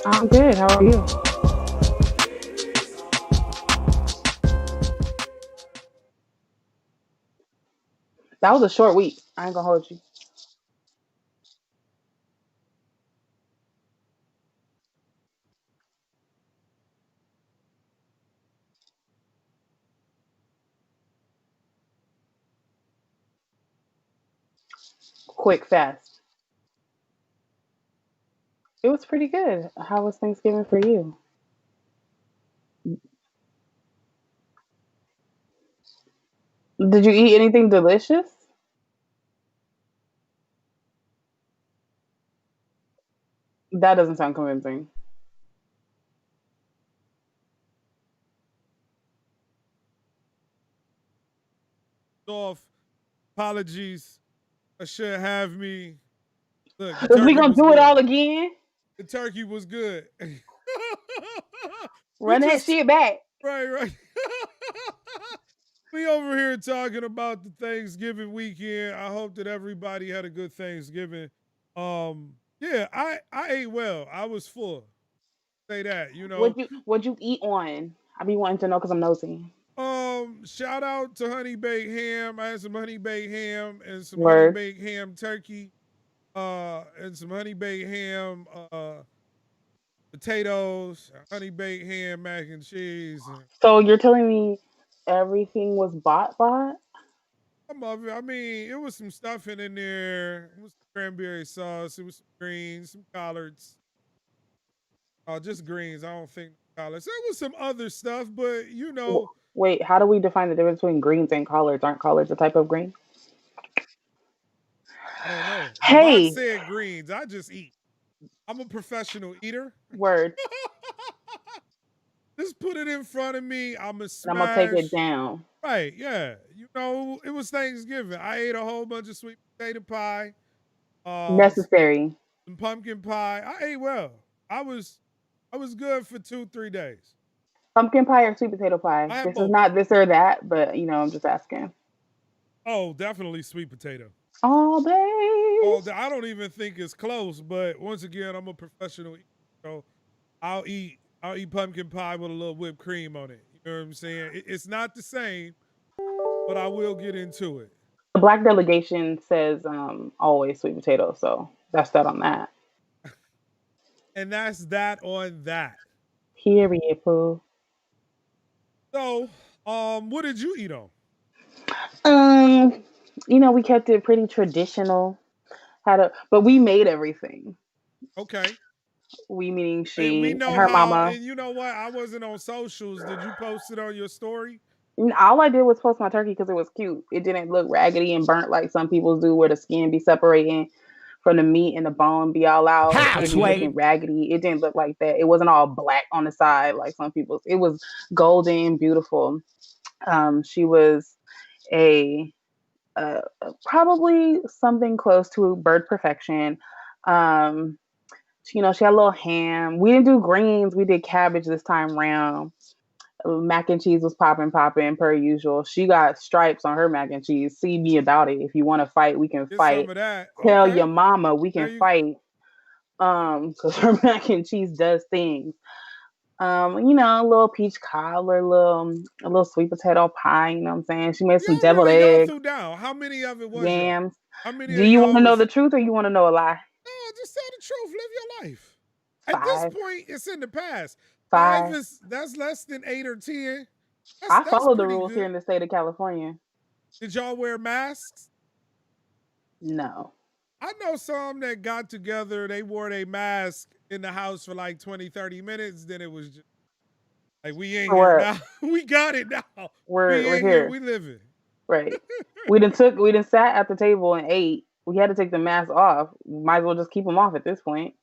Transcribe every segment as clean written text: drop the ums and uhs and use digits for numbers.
I'm good. How are you? That was a short week. I ain't gonna hold you. Quick, fast. It was pretty good. How was Thanksgiving for you? Did you eat anything delicious? That doesn't sound convincing. Off. Apologies. I should have me. Look, the Is we turkey gonna was do it all good. again? The turkey was good. we Run that just shit back. right. we over here talking about the Thanksgiving weekend. I hope that everybody had a good Thanksgiving. Yeah, I ate well. I was full. Say that, you know. What'd you eat on? I be wanting to know because I'm nosy. Shout out to honey baked ham. I had some honey baked ham and some honey Word. baked ham turkey. And some honey baked ham, potatoes, honey baked ham, mac and cheese, and So you're telling me everything was bought? some of it. I mean, it was some stuffing in there. It was some cranberry sauce. It was some greens, some collards. Just greens. I don't think collards. There was some other stuff, but Wait, how do we define the difference between greens and collards? Aren't collards a type of green? I don't know. The box Hey, said greens. I just eat. I'm a professional eater. word. Just put it in front of me. I'm a And I'm gonna take it smash. down. Right, yeah. It was Thanksgiving. I ate a whole bunch of sweet potato pie, uh, Necessary. some pumpkin pie. I ate well. I was I was good for 2, 3 days. Pumpkin pie or sweet potato pie? I had This is both. not this or that, but I'm just asking. Oh, definitely sweet potato. All day. Oh, I don't even think it's close. But once again, I'm a professional eater, so I'll eat pumpkin pie with a little whipped cream on it. You know what I'm saying? It's not the same, but I will get into it. The black delegation says always sweet potato, so that's that on that. And that's that on that. Period, poo. So, what did you eat on? Um, we kept it pretty traditional. But we made everything. Okay. We meaning We she and know her how, mama. and you know what? I wasn't on socials. Did you post it on your story? And all I did was post my turkey because it was cute. It didn't look raggedy and burnt like some people do, where the skin be separating from the meat and the bone be all out. How, It be Sway? looking raggedy. It didn't look like that. It wasn't all black on the side like some people's. It was golden, beautiful. She was a probably something close to bird perfection. Um, she had a little ham. We didn't do greens. We did cabbage this time round. Mac and cheese was popping per usual. She got stripes on her mac and cheese. See me about it. If you want to fight, we can Get some fight. of that. Tell your Okay. mama we There can you fight. Because her mac and cheese does things. A little peach cobbler, a little sweet potato pie. You know what I'm saying? She made some deviled y'all eggs, threw down. How many of it was y'all? yams. How many Do of you want y'all to know the was truth or you want to know a lie? no, just tell the truth. Live your life. At this Five, point, it's in the past. Five five. is that's less than 8 or 10. I That's follow the pretty rules here good. in the state of California. Did y'all wear masks? No. I know some that got together, they wore their mask in the house for like 20, 30 minutes. Then it was just like, we ain't For here what? now. we got it now. We're We we're ain't here. here. We living. Right. We done sat at the table and ate. We had to take the mask off. Might as well just keep them off at this point.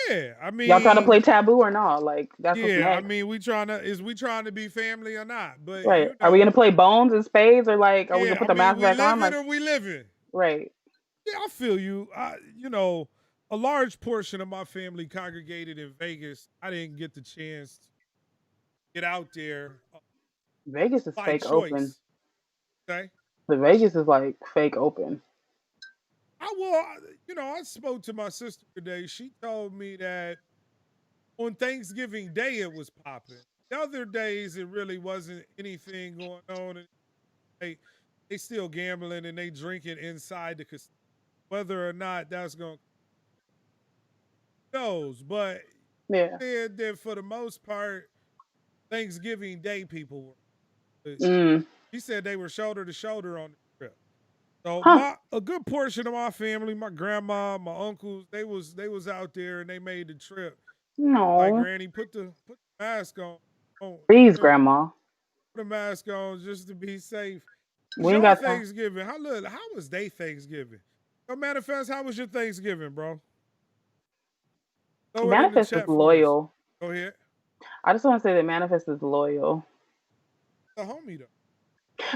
Yeah. I Y'all trying to mean, play taboo or not? Like that's what's yeah. I next. mean, we trying to be family or not? But Right. Are we gonna play bones and spades or like are we gonna yeah. put I the mean, mask we back on? living Like or we living. right. Yeah, I feel you. A large portion of my family congregated in Vegas. I didn't get the chance to get out there Vegas is by fake open. choice. Okay. The Vegas is like fake open. I spoke to my sister today. She told me that On Thanksgiving Day, it was popping. The other days, it really wasn't anything going on. And they still gambling and they drinking inside the casino. Whether or not that's going to knows, but Yeah. said that for the most part, Thanksgiving Day people were. Mm. He said they were shoulder to shoulder on the trip. So Huh. a good portion of my family, my grandma, my uncles, they was out there and they made the trip. Like No. Granny, put the mask on. Please, You know, Grandma. put a mask on just to be safe. How was We ain't your got time. Thanksgiving? How was they Thanksgiving? So Manifest, how was your Thanksgiving, bro? Throw it in the Manifest is chat for us. loyal. Go ahead. I just want to say that Manifest is loyal. The homie though.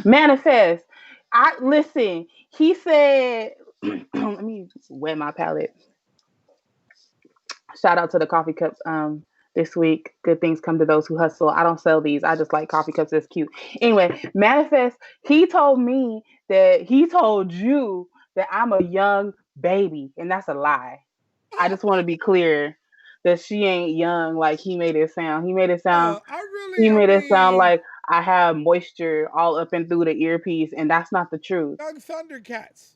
Manifest. I listen. He said, "Let me wet my palate." Shout out to the coffee cups. This week, good things come to those who hustle. I don't sell these. I just like coffee cups. That's cute. Anyway, Manifest. He told me that he told you that I'm a young baby, and that's a lie. I just want to be clear that she ain't young like he made it sound. He made it sound. I mean, Like I have moisture all up and through the earpiece, and that's not the truth. young Thundercats.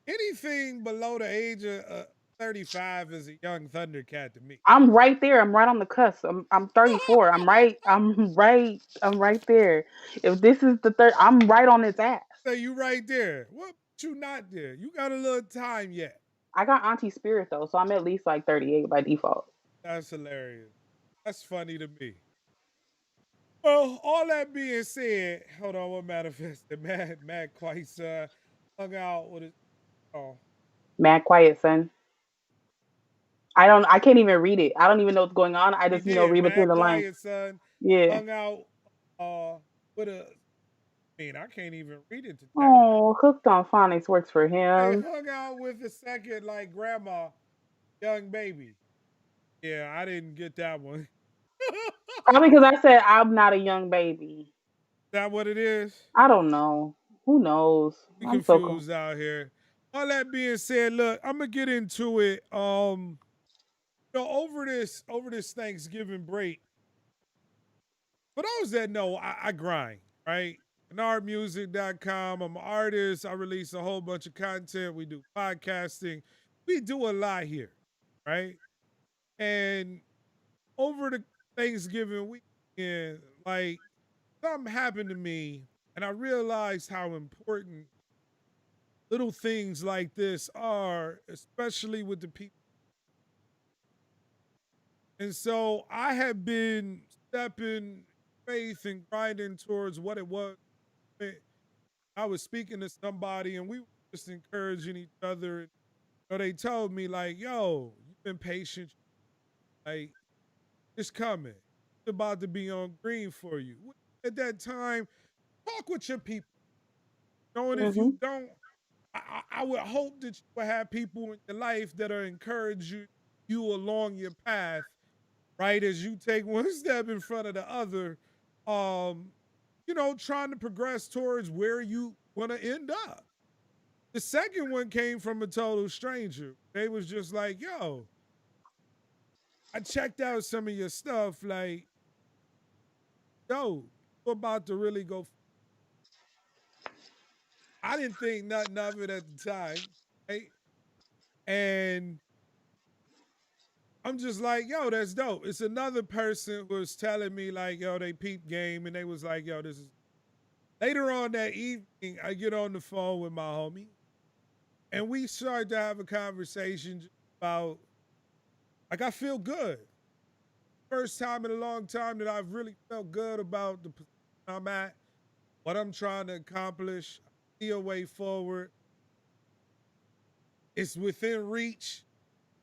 Anything below the age of 35 is a young Thundercat to me. I'm right there. I'm right on the cusp. I'm 34. I'm right. I'm right. I'm right there. If this is the third, I'm right on its ass. So you right there. What you not there? You got a little time yet. I got Auntie Spirit though, so I'm at least like 38 by default. That's hilarious. That's funny to me. Well, all that being said, hold on, what manifested? Mad Quite hung out with his oh. Mad quiet, son. I don't. I can't even read it. I don't even know what's going on. I He just did, read between Mad the lines. Quiet Son. Yeah. Hung out with a I can't even read it today. Oh, hooked on phonics works for They him. hung out with the second like grandma, young baby. Yeah, I didn't get that one. Probably because I said I'm not a young baby. That what it is? I don't know. Who knows? We I'm so cool. confused out here. All that being said, look, I'm gonna get into it. Over this Thanksgiving break. For those that know, I grind, right? KynardMusic.com. I'm an artist. I release a whole bunch of content. We do podcasting. We do a lot here, right? And over the Thanksgiving weekend, like something happened to me, and I realized how important little things like this are, especially with the people. And so I have been stepping faith and grinding towards what it was. I was speaking to somebody and we were just encouraging each other. They told me, like, yo, you've been patient. Like, it's coming. It's about to be on green for you. At that time, talk with your people. And if you Hmm. don't, I would hope that you will have people in your life that are encouraging you along your path, right? As you take one step in front of the other, um, trying to progress towards where you want to end up. The second one came from a total stranger. They was just like, yo, I checked out some of your stuff. Like, yo, you're about to really go. I didn't think nothing of it at the time, right? And I'm just like, yo, that's dope. It's another person who was telling me, like, yo, they peep game, and they was like, yo, this is. Later on that evening, I get on the phone with my homie, and we started to have a conversation about, like, I feel good. First time in a long time that I've really felt good about the position I'm at, what I'm trying to accomplish. I see a way forward. It's within reach.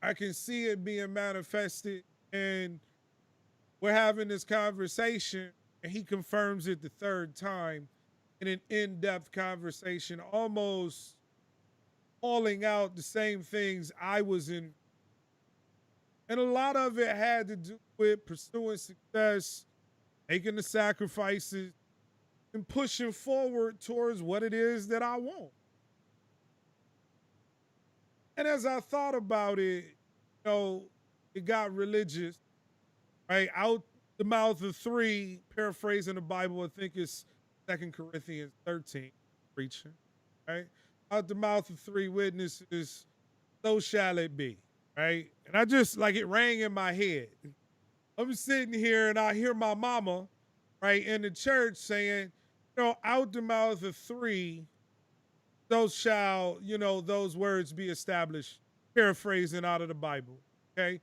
I can see it being manifested. And we're having this conversation, and he confirms it the third time in an in-depth conversation, almost calling out the same things I was in. And a lot of it had to do with pursuing success, making the sacrifices, and pushing forward towards what it is that I want. And as I thought about it, you know, it got religious, right? Out the mouth of three, paraphrasing the Bible, I think it's 2 Corinthians 13, preaching, right? Out the mouth of three witnesses, so shall it be, right? And I just like it rang in my head. I'm sitting here and I hear my mama, right, in the church saying, out the mouth of three, those shall, those words be established, paraphrasing out of the Bible, okay?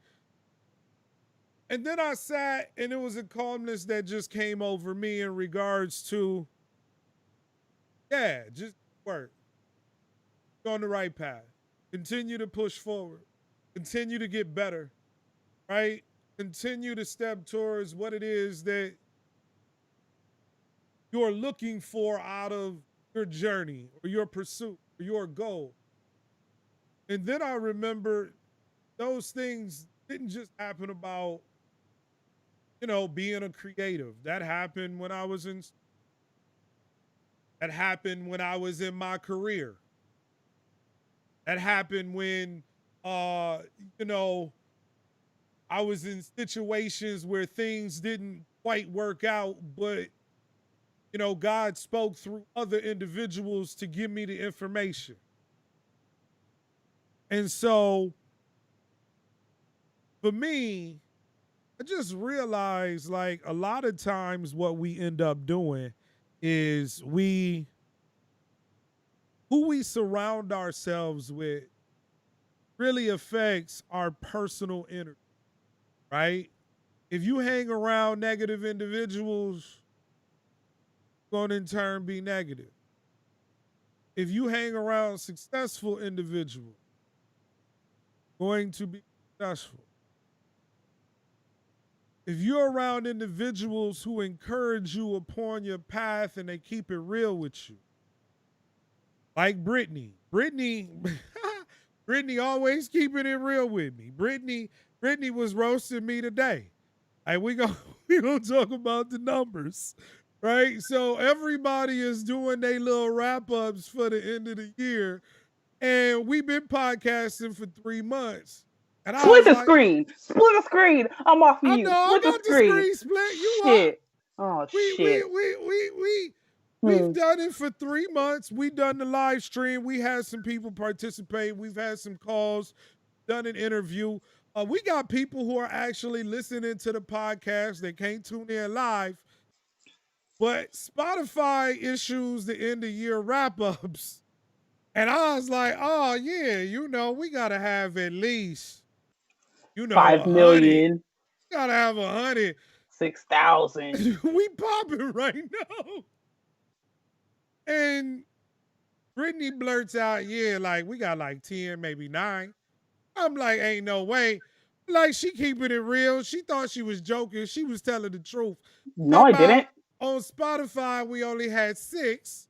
And then I sat and it was a calmness that just came over me in regards to, just work. Go on the right path. Continue to push forward. Continue to get better, right? Continue to step towards what it is that you're looking for out of your journey or your pursuit or your goal. And then I remember those things didn't just happen about, being a creative. That happened when I was in my career. That happened when I was in situations where things didn't quite work out, but God spoke through other individuals to give me the information. And so for me, I just realized like a lot of times what we end up doing is who we surround ourselves with really affects our personal energy, right? If you hang around negative individuals, you're going to in turn be negative. If you hang around successful individuals, you're going to be successful. If you're around individuals who encourage you upon your path and they keep it real with you, like Brittany. Brittany always keeping it real with me. Brittany was roasting me today. Like we gonna talk about the numbers, right? So everybody is doing their little wrap ups for the end of the year, and we've been podcasting for 3 months. And I Split was the like, screen. Split the screen. I'm off I mute. know I Split the got the screen. screen split. You Shit. up? Oh We shit. we've done it for 3 months. We done the live stream. We had some people participate. We've had some calls, done an interview. We got people who are actually listening to the podcast. They can't tune in live. But Spotify issues the end of year wrap ups. And I was like, oh yeah, we gotta have at least, 5 100. million. Gotta have 100. 6,000. We popping right now. And Brittany blurts out, like we got like 10, maybe 9. I'm like, ain't no way. Like she keeping it real. She thought she was joking. She was telling the truth. No, I didn't. On Spotify, we only had 6.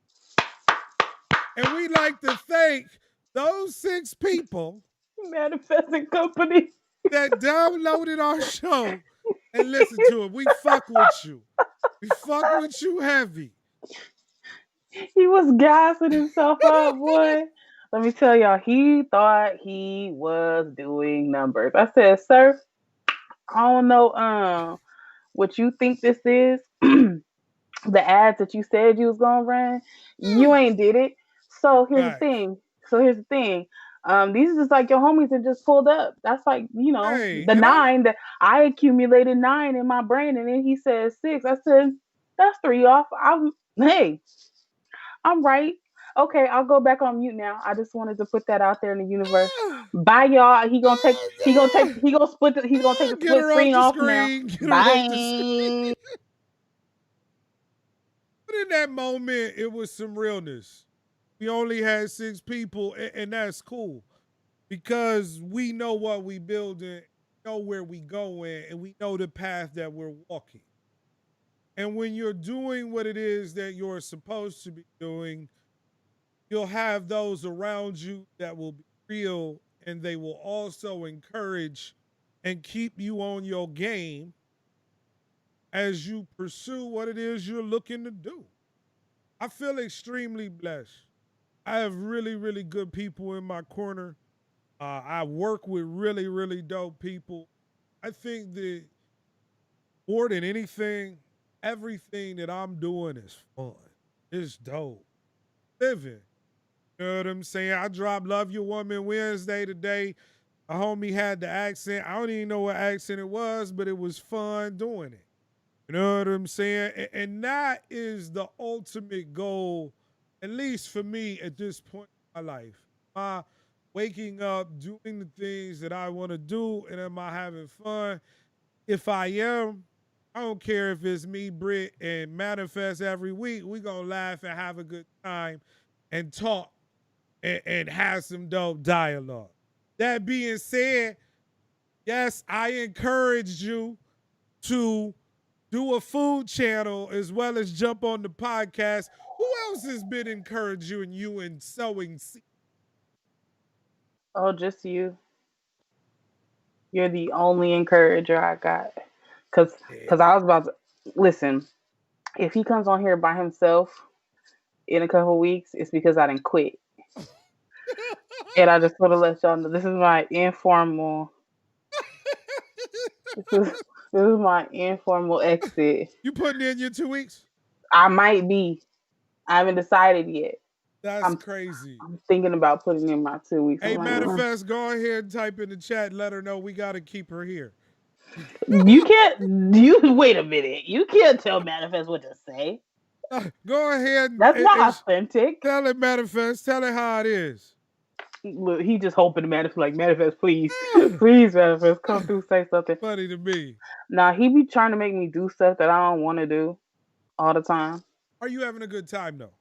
And we like to thank those 6 people Manifesting company that downloaded our show and listened to it. We fuck with you. We fuck with you heavy. He was gassing himself up, boy. Let me tell y'all, he thought he was doing numbers. I said, sir, I don't know what you think this is. The ads that you said you was gonna run, you ain't did it. So here's the thing. These are just like your homies that just pulled up. That's like, the 9 that I accumulated 9 in my brain, and then he said 6. I said, that's 3 off. I'm right. Okay, I'll go back on mute now. I just wanted to put that out there in the universe. Bye, y'all. He's gonna take the split screen off now. Bye. But in that moment, it was some realness. We only had 6 people, and that's cool because we know what we building, know where we going, and we know the path that we're walking. And when you're doing what it is that you're supposed to be doing, you'll have those around you that will be real, and they will also encourage and keep you on your game as you pursue what it is you're looking to do. I feel extremely blessed. I have really, really good people in my corner. I work with really, really dope people. I think that more than anything, everything that I'm doing is fun. It's dope. Living. You know what I'm saying? I dropped Love Your Woman Wednesday today. A homie had the accent. I don't even know what accent it was, but it was fun doing it. You know what I'm saying? And that is the ultimate goal, at least for me at this point in my life. Am I waking up, doing the things that I want to do, and am I having fun? If I am, I don't care if it's me, Britt, and Manifest every week. We gonna laugh and have a good time and talk and have some dope dialogue. That being said, yes, I encouraged you to do a food channel as well as jump on the podcast. Who else has been encouraging you in sowing seeds? Oh, just you. You're the only encourager I got. Cause I was about to listen. If he comes on here by himself in a couple weeks, it's because I didn't quit. And I just want to let y'all know this is my informal. This is my informal exit. You putting in your 2 weeks? I might be. I haven't decided yet. That's crazy. I'm thinking about putting in my 2 weeks. Hey, Manifest, go ahead and type in the chat and let her know we got to keep her here. You can't. Wait a minute. You can't tell Manifest what to say. Go ahead. That's not authentic. Tell it, Manifest. Tell it how it is. Look, he just hoping to Manifest, like, Manifest, please. Please, Manifest, come through, say something. Funny to me. Nah, he be trying to make me do stuff that I don't want to do all the time. Are you having a good time, though?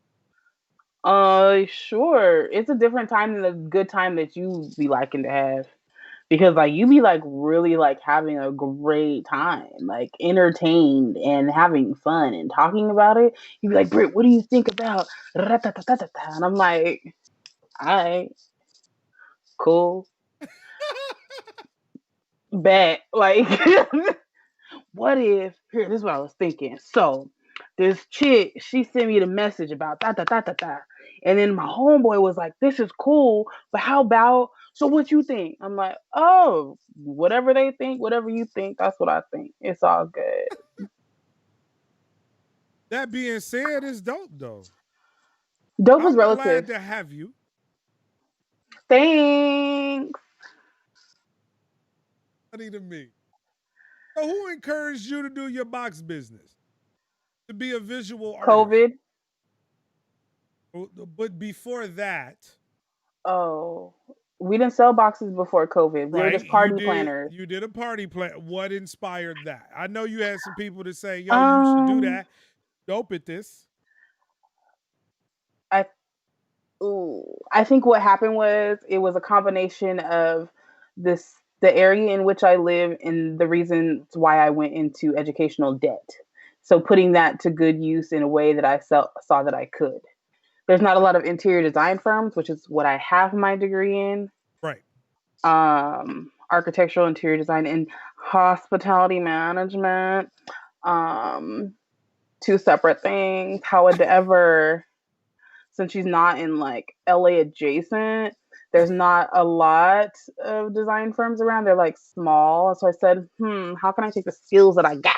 Sure. It's a different time than the good time that you be liking to have. Because, like, you be, like, really, like, having a great time. Like, entertained and having fun and talking about it. You be like, Britt, what do you think about? And I'm like, all right. Cool. Bet. Like, what if, here, this is what I was thinking. So, this chick, she sent me the message about and then my homeboy was like, this is cool, but how about, so what you think? I'm like, oh, whatever they think, whatever you think, that's what I think. It's all good. That being said, it's dope, though. Dope is relative. I'm glad to have you. Thanks. Funny to me. So who encouraged you to do your box business? To be a visual artist? COVID. But before that. Oh, we didn't sell boxes before COVID. We were just party planners. You did a party plan. What inspired that? I know you had some people to say, yo, you should do that. Dope at this. I think what happened was it was a combination of the area in which I live and the reasons why I went into educational debt. So putting that to good use in a way that I saw that I could. There's not a lot of interior design firms, which is what I have my degree in. Right. Architectural interior design and hospitality management. Two separate things. However, since she's not in like LA adjacent, there's not a lot of design firms around. They're like small. So I said, how can I take the skills that I got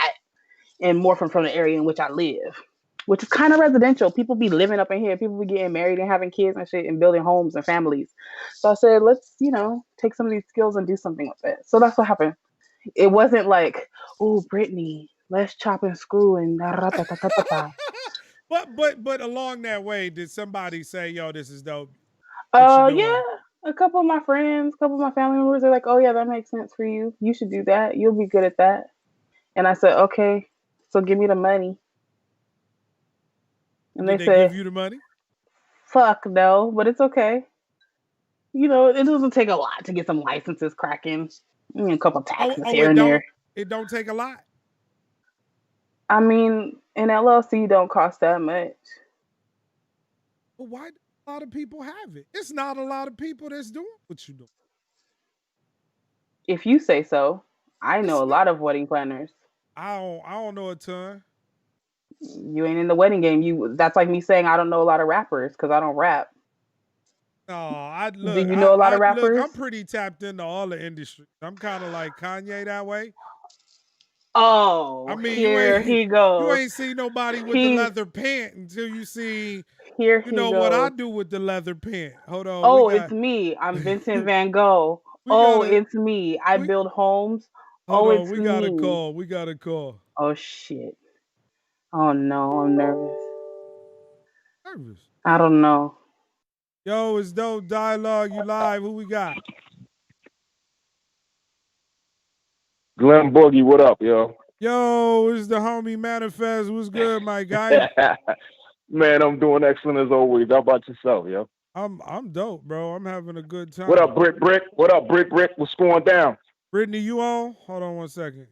and morph them from the area in which I live? Which is kind of residential. People be living up in here. People be getting married and having kids and shit and building homes and families. So I said, let's, take some of these skills and do something with it. So that's what happened. It wasn't like, oh, Brittany, let's chop and screw and But along that way, did somebody say, yo, this is dope? Yeah. A couple of my friends, a couple of my family members are like, oh yeah, that makes sense for you. You should do that. You'll be good at that. And I said, okay, so give me the money. And they said, give you the money? Fuck no, but it's okay. It doesn't take a lot to get some licenses cracking. A couple taxes here and there. It don't take a lot. I mean, an LLC don't cost that much. But why do a lot of people have it? It's not a lot of people that's doing what you do. If you say so. I know a lot of wedding planners. I don't know a ton. You ain't in the wedding game. That's like me saying I don't know a lot of rappers because I don't rap. No, I Do look. you know a lot of Look. rappers? I'm pretty tapped into all the industries. I'm kind of like Kanye that way. I Oh, mean, here he you goes. ain't see nobody with the He leather pant until you see, Here you he know what I goes. do with the leather pant. Hold on, Oh, it's me. I'm Vincent Van Gogh. we Oh, gotta it's me. I we build homes. hold Oh, on. it's We got a me. call. We got a call. Oh shit. Oh no, I'm nervous. Nervous. I don't know. Yo, it's dope dialogue. You live? Who we got? Glenn Boogie, what up, yo? Yo, it's the homie Manifest. What's good, my guy? Man, I'm doing excellent as always. How about yourself, yo? I'm dope, bro. I'm having a good What time. up, Britt? What up, Britt? What's going down? Brittany, you on? Hold on one second.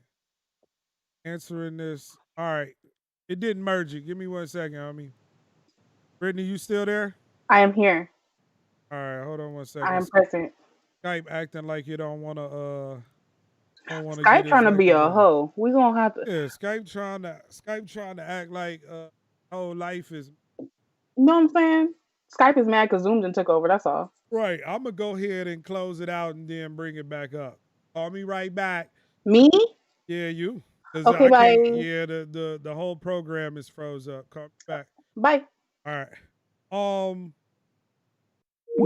Answering this. All right. It didn't merge it. Give me 1 second, homie. Brittany, you still there? I am here. All right, hold on 1 I second. am present. Skype acting like you don't wanna get Skype his trying to life be a together. hoe. We gonna have to. Yeah, Skype trying to act like whole life is You know what I'm saying? Skype is mad because Zoom done took over. That's all. right. I'm gonna go ahead and close it out and then bring it back up. Call me right back. Me? Yeah, you. Cause Okay, I can't. bye. Yeah, the whole program is froze up. Call me back. Bye. All right.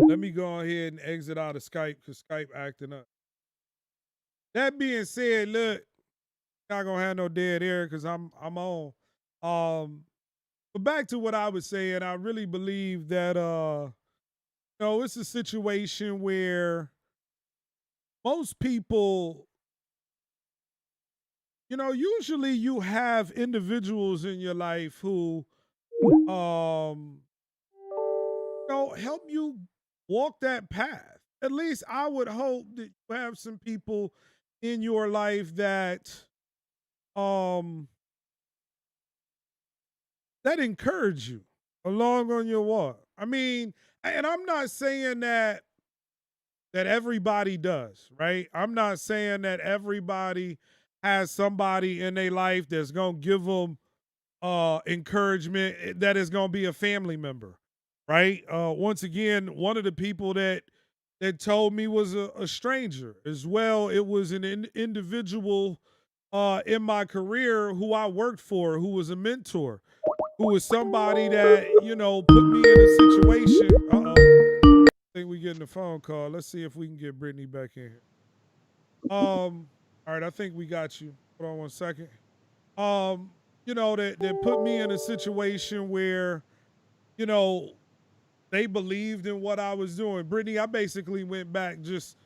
Let me go ahead and exit out of Skype because Skype acting up. That being said, look, not gonna have no dead air because I'm on. But back to what I was saying, I really believe that it's a situation where most people, usually you have individuals in your life who help you walk that path. At least I would hope that you have some people in your life that um that encourage you along on your walk. I mean, and I'm not saying that everybody does, right? I'm not saying that everybody has somebody in their life that's going to give them encouragement that is going to be a family member, right? Once again, one of the people that told me was a stranger as well. It was an individual in my career who I worked for, who was a mentor, who was somebody that put me in a situation. I think we getting a phone call. Let's see if we can get Brittany back in here. All right, I think we got you. Hold on 1 second. That put me in a situation where, they believed in what I was doing. Brittany, I basically went back just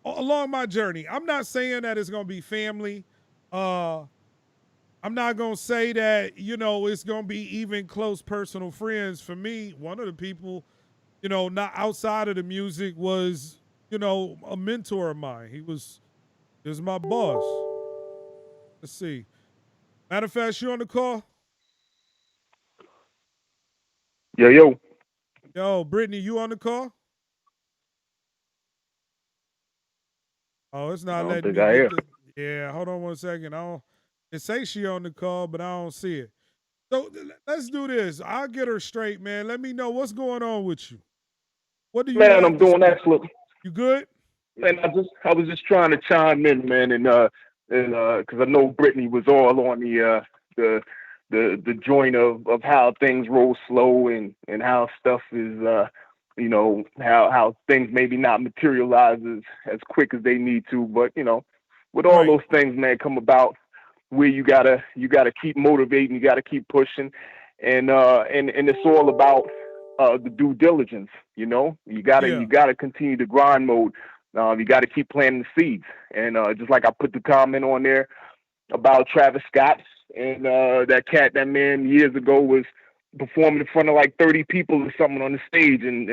along my journey. I'm not saying that it's gonna be family. I'm not gonna say that, it's gonna be even close personal friends. For me, one of the people, not outside of the music was, a mentor of mine. He was my boss. Let's see. Manifest, you on the call? Yo. Yo, Brittany, you on the call? Oh, it's I not don't letting think me I get hear. the. Yeah, hold on 1 second. It say she on the call, but I don't see it. So let's do this. I'll get her straight, man. Let me know what's going on with you. What do you Man, have I'm to doing speak? excellent. You good? Man, I was just trying to chime in, man, and because I know Brittany was all on the joint of how things roll slow and how stuff is how things maybe not materialize as quick as they need to, but with all Right. those things, man, come about where you gotta keep motivating, you gotta keep pushing, and it's all about the due diligence. You gotta Yeah. you gotta continue the grind mode. You got to keep planting the seeds. And just like I put the comment on there about Travis Scott and that man years ago was performing in front of like 30 people or something on the stage, and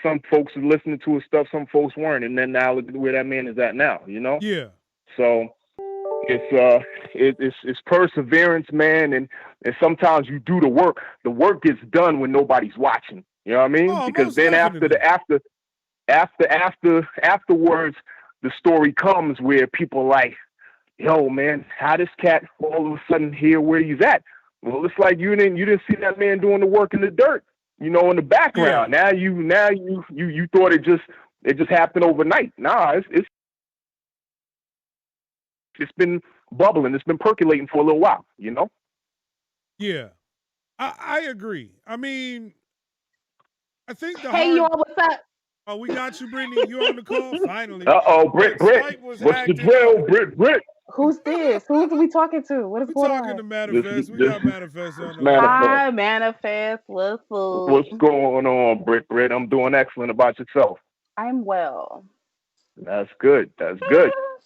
some folks were listening to his stuff, some folks weren't. And then now look at where that man is at now, Yeah. So it's perseverance, man, and sometimes you do the work. The work gets done when nobody's watching. You know what I mean? Oh, Because most then definitely. afterwards, the story comes where people are like, yo, man, how this cat all of a sudden here where he's at? Well, it's like you didn't see that man doing the work in the dirt. in the background. Yeah. Now you thought it just happened overnight. Nah, it's been bubbling. It's been percolating for a little while. Yeah. I agree. I mean, I think the Hey, y'all, what's up? Oh, we got you, Brittany. You on the call? Finally. Britt. Skype was What's the acting drill, up. Britt? Who's this? Who's we talking to? What is We going talking on? to Manifest. We got Manifest on the Manifest. line. Hi, Manifest. What's up? What's going on, Britt? I'm doing excellent. About yourself? I'm well. That's good.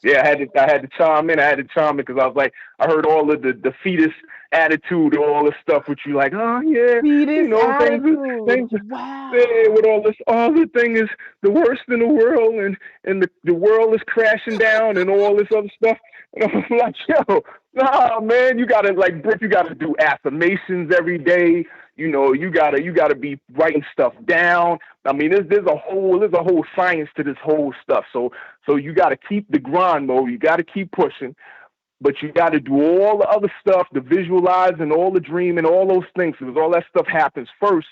Yeah, I had to chime in. Because I was like, I heard all of the defeatist attitude, all this stuff with you, like, oh yeah, Defeatist attitude. things. Wow. Yeah, with all this, the thing is the worst in the world, and the world is crashing down, and all this other stuff. And I'm like, yo, nah, man, you gotta Britt, you gotta do affirmations every day. You gotta be writing stuff down. I mean, there's a whole science to this whole stuff. So you gotta keep the grind mode. You gotta keep pushing, but you gotta do all the other stuff, the visualizing, all the dreaming, all those things, because all that stuff happens first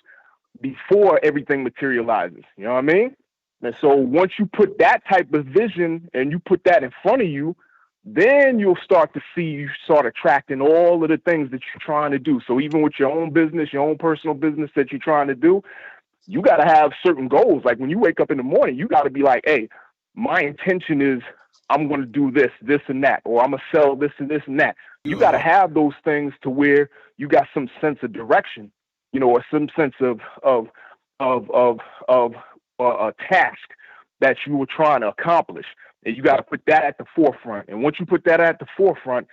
before everything materializes. You know what I mean? And so once you put that type of vision and you put that in front of you, then you'll start to see you start attracting all of the things that you're trying to do. So even with your own business, your own personal business that you're trying to do, you got to have certain goals. Like when you wake up in the morning, you got to be like, hey, my intention is I'm going to do this, this and that, or I'm going to sell this and this and that. You got to have those things to where you got some sense of direction, or some sense of a task that you were trying to accomplish. And you got to put that at the forefront. And once you put that at the forefront,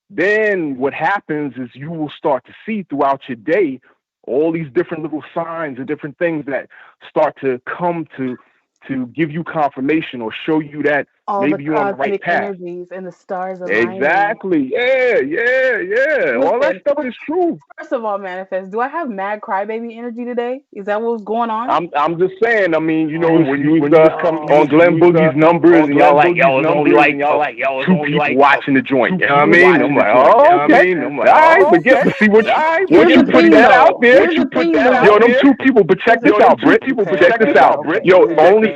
then what happens is you will start to see throughout your day all these different little signs and different things that start to come to give you confirmation or show you that all maybe you're on the right path. Energies and the stars aligning. Exactly. Yeah. All that stuff is true. First of all, Manifest, do I have mad crybaby energy today? Is that what's going on? I'm just saying. I mean, when you come on Glenn Boogie's numbers and y'all like, yo, it's only like two people watching the joint. You know what I mean? I'm like, oh, okay. I'm like, all right, but see what you put that out there. Yo, them two people. But check this out, Britt. Check this out, Britt. Yo, only.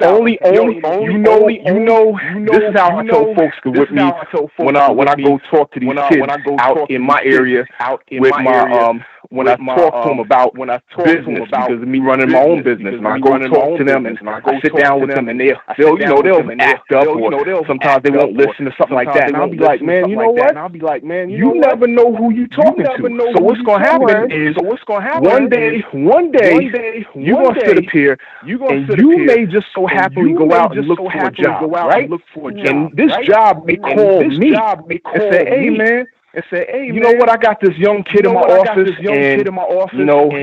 This is how I tell folks, because with me, when I go talk to these kids out in my area, with my when I talk to them about business, because of me running my own business, and I go talk to them and I sit down with them, and they'll act up, or sometimes they won't listen or something like that, and I'll be like, man, you know what? You never know who you talking to. So what's gonna happen is, one day you're gonna sit up here, and you may just so happily go out and look for a job, right? And this job may call me and say, hey, man. You know what? I got this young kid in my office, and he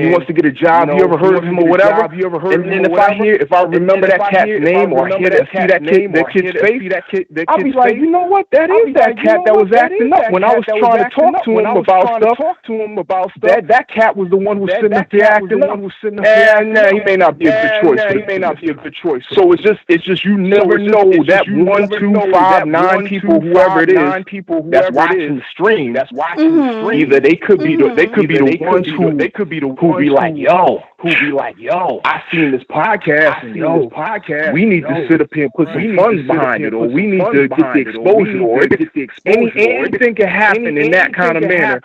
wants to get a job. You ever heard of him or whatever? And then if I remember that cat's name, or I see that kid's face, I'll be like, you know what? That is that cat that was acting up when I was trying to talk to him about stuff. That cat was the one who was sitting up there acting up. And he may not be a good choice. So it's just you never know that 1, 2, 5, 9 people, whoever it is, that's watching the stream. That's watching the stream. Either they could be the ones who be like, yo, I seen this podcast, and we need to sit up here and put some funds behind it, or we need to get the exposure, or anything can happen in that kind of manner,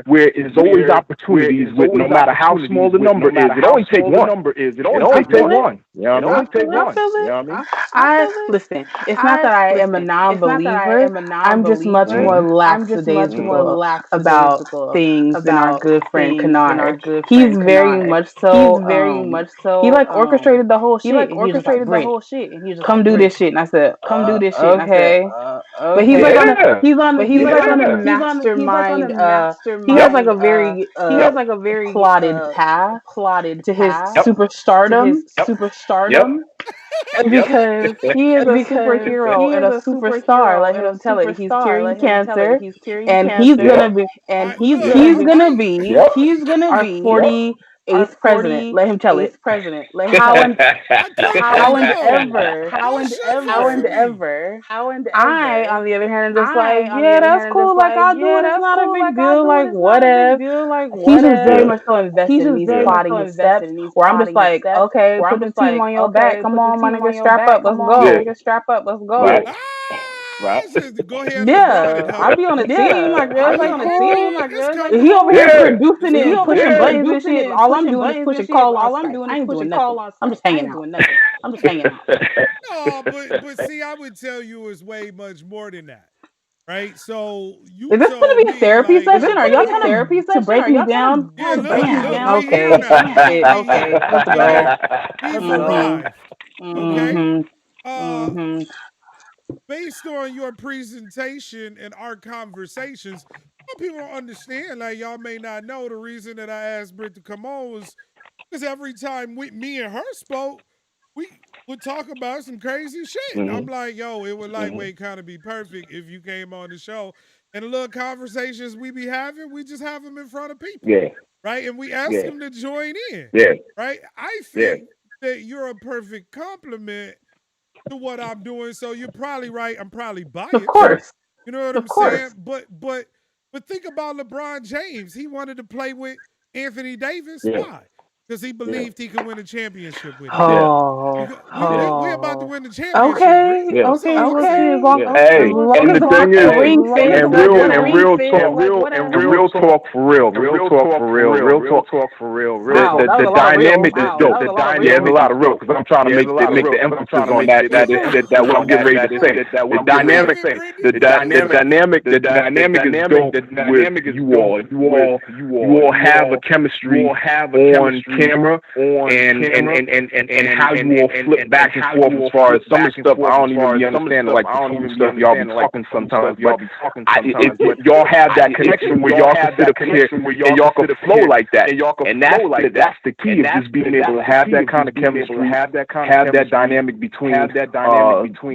where there's always opportunities with, no matter how small the number is. It only takes one. It only takes one. You know what I mean? Listen, it's not that I am a non-believer. I'm just much more lackadaisical about things than our good friend Kynard. He's very much so. He orchestrated the whole shit. He orchestrated the whole shit, and he just come do this shit. And I said, come do this shit. Okay, but he's on a mastermind. He has like a very plotted path to his superstardom. because he is a superhero and a superstar. Let him tell it. He's curing cancer, and he's gonna be our 48th president. Let him tell it. How and how and ever, I, on the other hand, am just like, yeah, that's cool. Like, I'll do it. It's not a big deal. Like, whatever. He's just very much so invested in these plotting and steps. Where I'm just like, okay, put the team on your back. Come on, my nigga, strap up. Let's go. Right. Go ahead. Yeah, I'll be on the team. Like, girl, like, cool. He over here producing it, pushing buttons and shit. All I'm doing is pushing call on Skype. I ain't doing nothing. I'm just hanging out. No, but see, I would tell you it's way much more than that. Right? So you is this going to be a therapy session? Are y'all trying to break me down? Yeah, look, okay. Let's go. Okay. Based on your presentation and our conversations, some people don't understand. Like, y'all may not know the reason that I asked Britt to come on was because every time me and her spoke, we would talk about some crazy shit. I'm like, yo, it would lightweight kind of be perfect if you came on the show. And the little conversations we be having, we just have them in front of people. Yeah. Right? And we ask them to join in. Yeah. Right? I think that you're a perfect compliment to what I'm doing. So you're probably right. I'm probably biased. Of course. You know what I'm saying? But think about LeBron James. He wanted to play with Anthony Davis. Yeah. Why? Because he believed he could win a championship with him. We about to win the championship. Okay. Hey, and the thing is, and real talk for real. The dynamic is dope. There's a lot of real, because I'm trying to make the emphasis on that what I'm getting ready to say. The dynamic is dope with you all have a chemistry on camera, and how you all flip back and forth as far as some of the stuff I don't even be understanding, like the cool stuff y'all be talking sometimes. But y'all have that connection where y'all can sit up here and y'all can flow like that. And that's the key, is just being able to have that kind of chemistry, have that dynamic between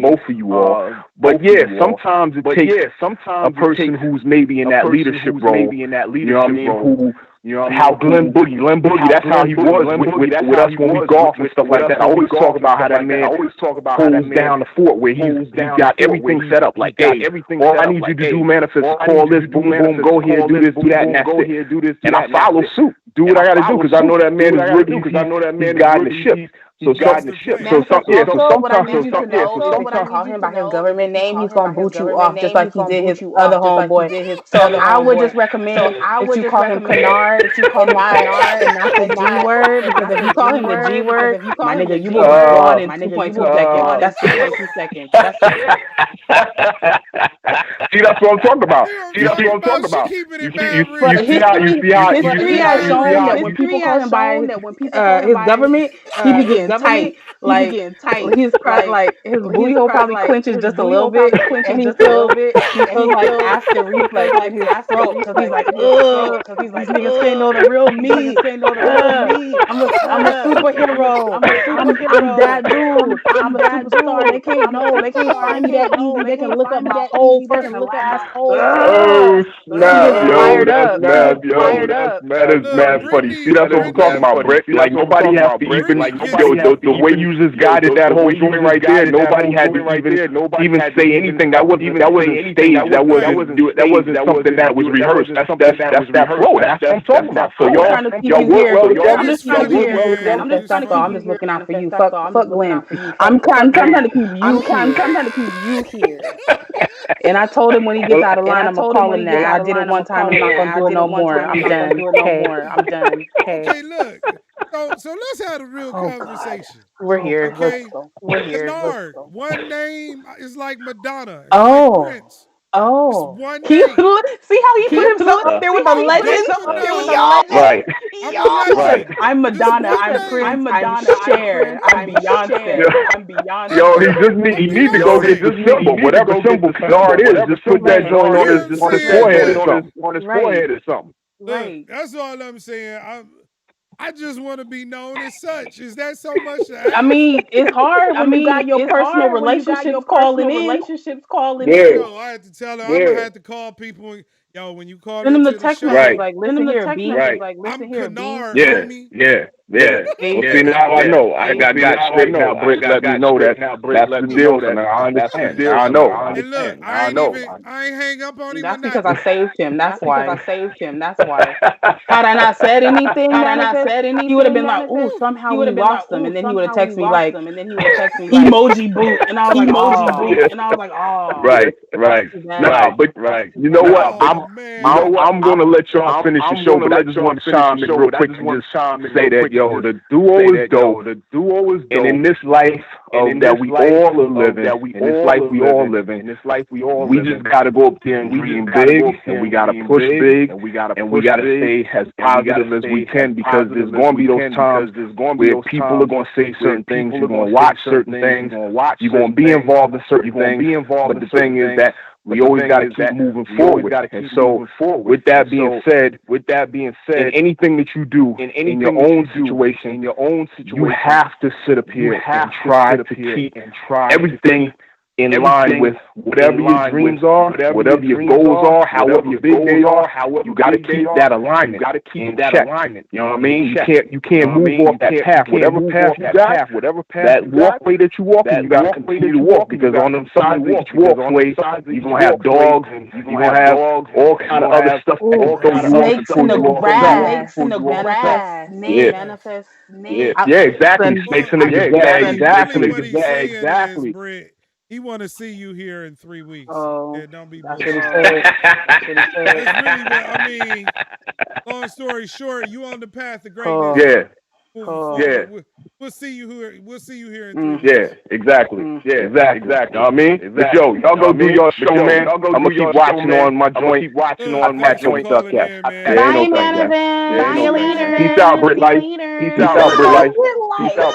both of you all. But yeah, sometimes it takes a person who's maybe in that leadership role, you know what I mean, how Glenn Boogie, that's how he was with us when we golf and stuff like that. I always talk about how that man holds down the fort, where he's got everything set up. Like, hey, all I need you to do, manifest, call this, boom, boom, go here, do this, do that, and that's it. And I follow suit, do what I got to do, because I know that man is rookie, he's guiding the ship. So sometimes call him by his government name, he's gonna boot you off just like he did his other homeboy. So I would just recommend that you call him Kynard, and not the G word, because if you call him the G word, my nigga, you will be gone in 2.2 seconds. That's See, that's what I'm talking about. You see how history has shown that when people call him by his government, he be getting tight. Like, he's like his booty hole probably clenches just a little bit, and he feels like acid reflex in his throat, because he's like, ugh, these niggas can't know the real me. I'm a superhero. I'm that dude. I'm a superstar. They can't find me that easy. They can look up my whole first and last whole. Fired up. That is mad funny. See, that's what I'm talking about, Britt. Like, nobody has to even, the way you just guided that whole joint right there, nobody had to even say anything. That wasn't staged. That wasn't something that was rehearsed. That's that flow. That's what I'm talking about. So y'all work well together. I'm just looking out for you. Fuck Glenn. I'm trying to keep you here. And I told him when he gets out of line, I'm gonna call him that. I did it one time. I'm not gonna do it no more. I'm done. Okay, look. So let's have a real conversation. We're here. Okay? We're here. Kynard, one name is like Madonna. Oh. Like Prince. Oh. One see how he put himself up there with a legend? Right. I'm Madonna. I'm Prince. I'm Cher. I'm Beyonce. Yo, he needs to go get the symbol. Whatever symbol Kynard is, just put that joint on his forehead or something. Right. Look, that's all I'm saying. I just want to be known as such. Is that so much to ask? I mean, it's hard when you got your personal relationships calling in. Yeah. No, I had to tell her. I'm gonna have to call people. Yo, when you call Send them into the the text show, message like, listen here, B. I'm Kynard, Yeah, homie. yeah. Well, see, now I know. I got straight now. Britt let me know that that's the deal. So now I understand. Now I know. And look, I ain't hang up on him. That's because I saved him. That's why. Had I not said anything, he would have been like, "Ooh, somehow we lost them," and then he would have texted me like, "Emoji boot," and I was like, "Oh, Right. Nah, but you know what? I'm gonna let y'all finish the show, but I just want to chime in real quick and just say that the duo is dope. And in this life that we all are living, in this life we all living, we just gotta go up there and dream big, and we gotta push big, and we gotta stay as positive as we can, because there's gonna be those times where people are gonna say certain things, you're gonna watch certain things, you're gonna be involved in certain things, but the thing is that we always got to keep moving forward. And so, with that being said, in anything that you do, in your own situation, you have to sit up here and try to keep everything in line with whatever your dreams are, whatever your goals are, however big they are. You got to keep that alignment in check. You know what I mean? You can't move off that path. Whatever path you got, that walkway that you walk, you got to continue to walk, because on them sides of each walkway, you're gonna have dogs, and you're gonna have all kind of other stuff that can throw you off and pull you off. manifest. Yeah, exactly. Snakes in the Exactly. Britt, he want to see you here in 3 weeks. Oh, yeah, don't be that's bullshit. what he said. That's really what I mean. Long story short, you on the path to greatness. Yeah. We'll see you here. We'll see you here in 3 weeks. Yeah, exactly. You know what I mean? But yo, y'all go do your show, man. I'm gonna keep watching on my joint. My joint stuff, yeah. Bye, Manavin. See you later. Peace out, Britt Life. Peace out,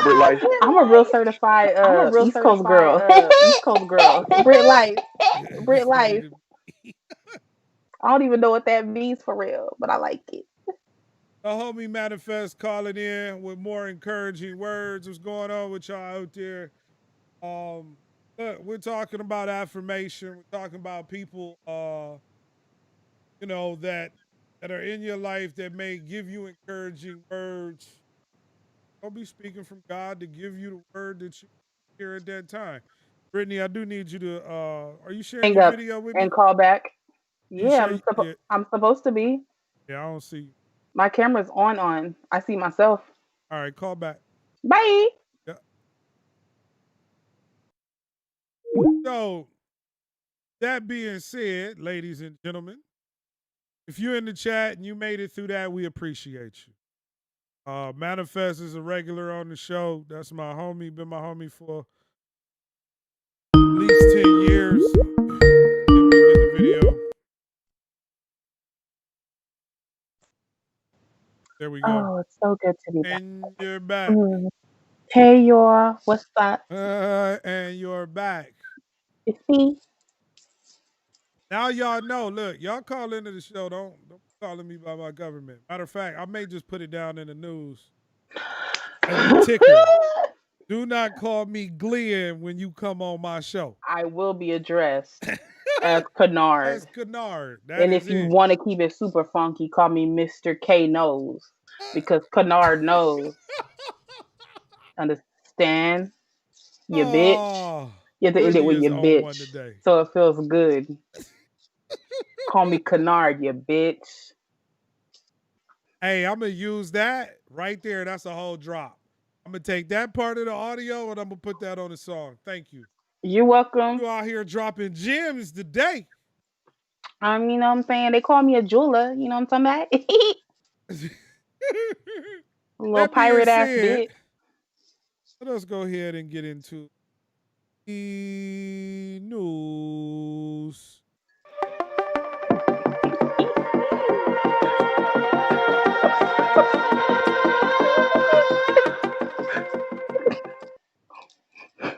Britt Life. I'm a real certified East Coast girl. Britt Life. I don't even know what that means for real, but I like it. The homie Manifest calling in with more encouraging words. What's going on with y'all out there? Look, we're talking about affirmation. We're talking about people, that are in your life that may give you encouraging words. Don't be speaking from God to give you the word that you hear at that time. Brittany, I do need you to. Are you sharing your video with me? And call back. Yeah, I'm supposed to be. Yeah, I don't see you. My camera's on. I see myself. All right, call back. Bye. Yeah. So, that being said, ladies and gentlemen, if you're in the chat and you made it through that, we appreciate you. Manifest is a regular on the show. That's my homie. Been my homie for at least 10 years. Let me get the video. There we go. Oh, it's so good to be back. And you're back. Hey, y'all. What's up? And you're back. It's me. Now y'all know. Look, y'all call into the show. Don't calling me by my government. Matter of fact, I may just put it down in the news as a ticker. Do not call me Glenn when you come on my show. I will be addressed as Kynard. And if you want to keep it super funky, call me Mr. K Knows, because Kynard knows. Understand? You bitch. You have to end it with your bitch, so it feels good. Call me Kynard, you bitch. Hey, I'm going to use that right there. That's a whole drop. I'm going to take that part of the audio and I'm going to put that on the song. Thank you. You're welcome. You out here dropping gems today. You know what I'm saying? They call me a jeweler. You know what I'm talking about? A little pirate ass bitch. Let us go ahead and get into the news.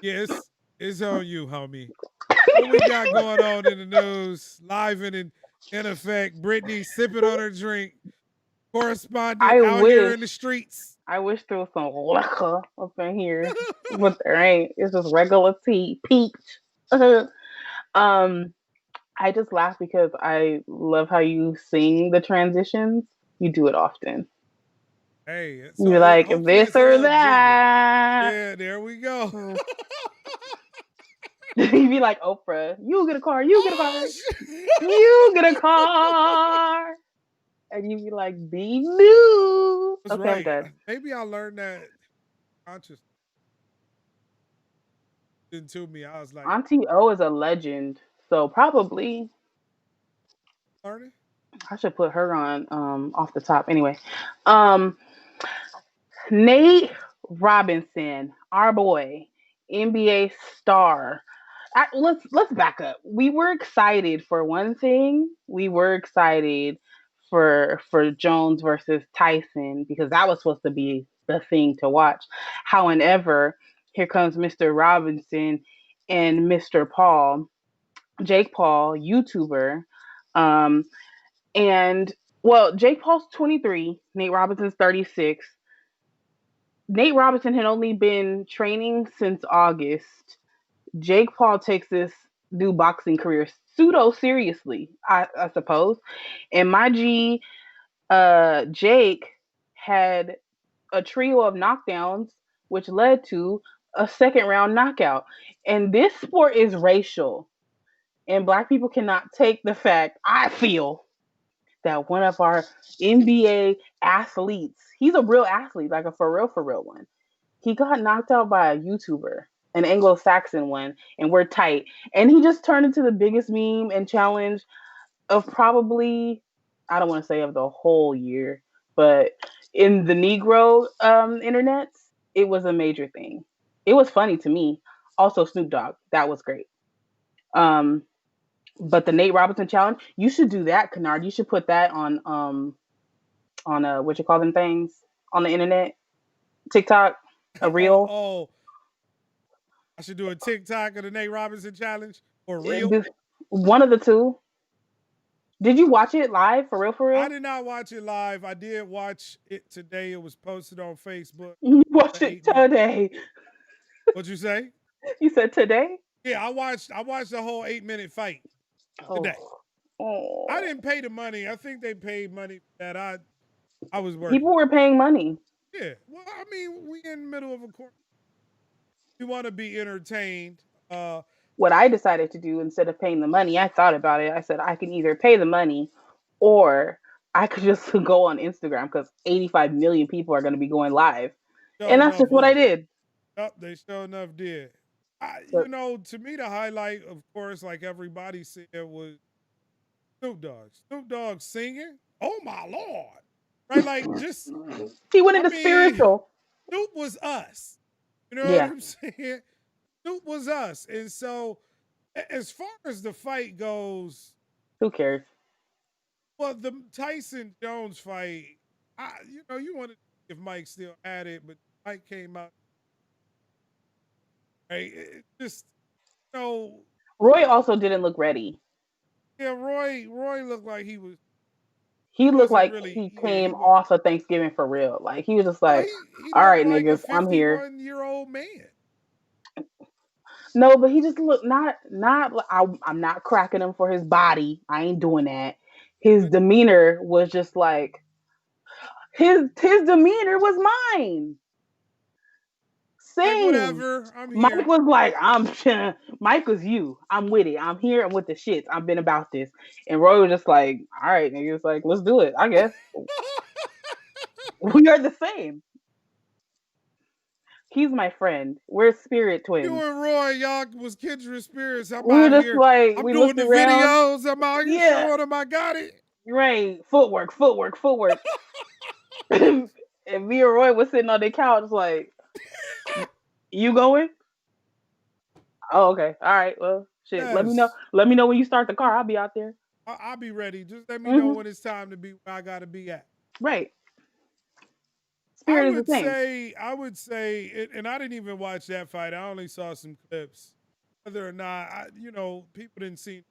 Yes, it's on you, homie. What we got going on in the news? Live and in effect. Brittany sipping on her drink. correspondent I out here wish. in the streets. I wish there was some liquor up in here, but there ain't. It's just regular tea, peach. um, I just laugh because I love how you sing the transitions. You do it often. Hey, so You're like hopefully this it's a or little jingle. that. Yeah, there we go. Mm. You be like Oprah. You get a car. You get a car. You get a car. And you be like, be new. That's Okay, I'm right. done. Maybe I learned that conscious into me. I was like, Auntie O is a legend, so probably learning. I should put her on off the top. Anyway, um Nate Robinson, our boy, NBA star. Let's back up. We were excited for one thing. We were excited for Jones versus Tyson because that was supposed to be the thing to watch. However, here comes Mr. Robinson and Mr. Paul, Jake Paul, YouTuber, um, and well, Jake Paul's 23, Nate Robinson's 36. Nate Robinson had only been training since August. Jake Paul takes this new boxing career pseudo seriously, I suppose. And my G, Jake had a trio of knockdowns, which led to a second round knockout. And this sport is racial, and black people cannot take the fact, I feel, that one of our NBA athletes, he's a real athlete, like a for real one. He got knocked out by a YouTuber, an Anglo-Saxon one, and we're tight. And he just turned into the biggest meme and challenge of probably, I don't want to say of the whole year, but in the Negro internets, it was a major thing. It was funny to me. Also, Snoop Dogg, that was great. Um, but the Nate Robinson challenge, you should do that, Kynard. You should put that on what you call them things on the internet, TikTok, a Oh, reel. oh, I should do a TikTok of the Nate Robinson challenge or real. One of the two. Did you watch it live for real? For I real? did not watch it live. I did watch it today. It was posted on Facebook. You watched The it 8 minute. today. What'd you say? You said today? Yeah, I watched the whole 8 minute fight today. Oh. I didn't pay the money. I think they paid money that I was working. People were paying money. Yeah. Well, I mean, we in the middle of a court. We want to be entertained. What I decided to do instead of paying the money, I thought about it. I said I can either pay the money or I could just go on Instagram because 85 million people are going to be going live. And that's just what I did. Yep, they sure enough did. To me, the highlight, of course, like everybody said, was Snoop Dogg. Snoop Dogg singing. Oh my Lord! Right, like just he went into spiritual. Snoop was us. You know what I'm saying? Snoop was us, and so as far as the fight goes, who cares? Well, the Tyson Jones fight, you wanted if Mike still had it, but Mike came out. Right, Roy also didn't look ready. Yeah, Roy looked like he was. He looked like he came off of Thanksgiving for real. Like he was just like, all right, like niggas, I'm here. 51-year-old man. No, but he just looked not. I'm not cracking him for his body. I ain't doing that. His demeanor was just like his demeanor was mine. Same. Like whatever. I'm here. Mike was like, Mike was you. I'm with it. I'm here. I'm with the shits. I've been about this. And Roy was just like, all right, niggas, like, let's do it. I guess we are the same. He's my friend. We're spirit twins. You and Roy, y'all was kindred spirits. I'm we out just here. like I'm we doing the around. videos. I'm out here showing them I got it. Right. Footwork. And me and Roy was sitting on the couch like, you going? Oh, okay. All right. Well, shit. Yes. Let me know when you start the car. I'll be out there. I'll be ready. Just let me know when it's time to be where I gotta be at. Right. I would say, and I didn't even watch that fight. I only saw some clips. Whether or not, people didn't seem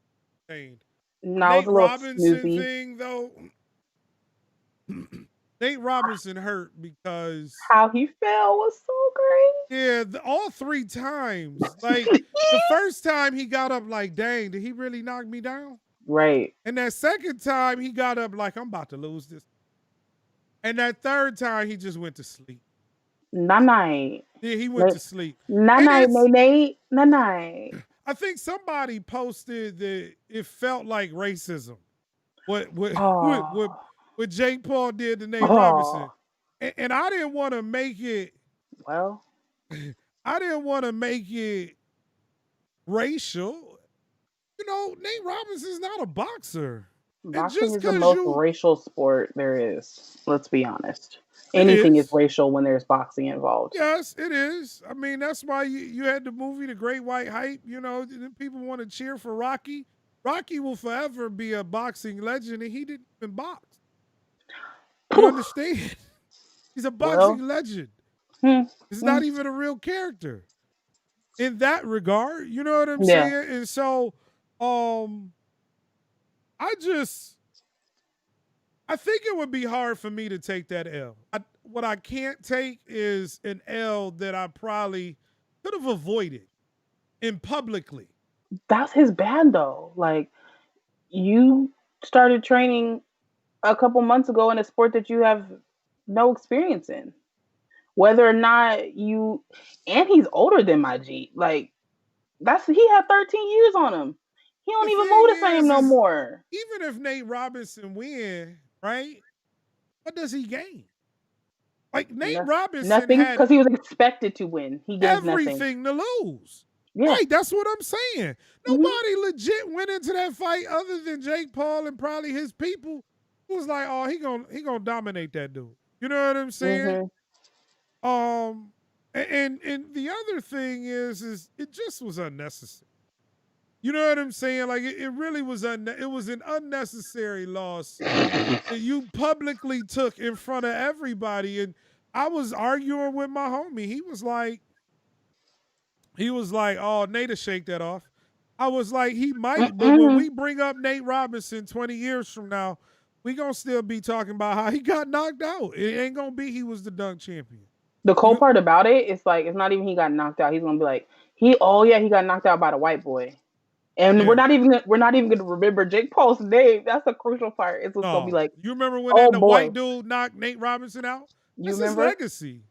entertained. No, Nate Robinson thing, though, Nate Robinson hurt because How he fell was so great. yeah, all 3 times. Like the first time he got up like, dang, did he really knock me down? Right. And that second time he got up like, I'm about to lose this. And that third time he just went to sleep. Night. Yeah, he went to sleep. Night, Nate. Night. I think somebody posted that it felt like racism. What Jake Paul did to Nate Robinson. And I didn't want to make it well. I didn't want to make it racial. You know, Nate Robinson's not a boxer. Boxing is the most racial sport there is. Let's be honest. Anything is racial when there's boxing involved. Yes, it is. I mean, that's why you had the movie The Great White Hype. You know, people want to cheer for Rocky. Rocky will forever be a boxing legend, and he didn't even box. You understand? He's a boxing legend. He's not even a real character in that regard. You know what I'm saying? And so, I think it would be hard for me to take that L. What I can't take is an L that I probably could have avoided in publicly. That's his bad though. Like, you started training a couple months ago in a sport that you have no experience in. Whether or not and he's older than my G. Like, he had 13 years on him. He don't even move the same no more. Even if Nate Robinson win, right? What does he gain? Like Nate Robinson nothing, because he was expected to win. He gains everything to lose. Yeah. Right, that's what I'm saying. Nobody legit went into that fight other than Jake Paul and probably his people. Who was like, oh, he gonna dominate that dude. You know what I'm saying? And the other thing is it just was unnecessary. You know what I'm saying? Like it really was it was an unnecessary loss that you publicly took in front of everybody. And I was arguing with my homie. He was like, oh, Nate'll shake that off. I was like, he might, but when we bring up Nate Robinson 20 years from now, we gonna still be talking about how he got knocked out. It ain't gonna be he was the dunk champion. The cool part about it is like it's not even he got knocked out. He's gonna be like, he got knocked out by the white boy. And we're not even gonna remember Jake Paul's name. That's the crucial part. It's gonna be like, you remember when the white dude knocked Nate Robinson out? That's his legacy.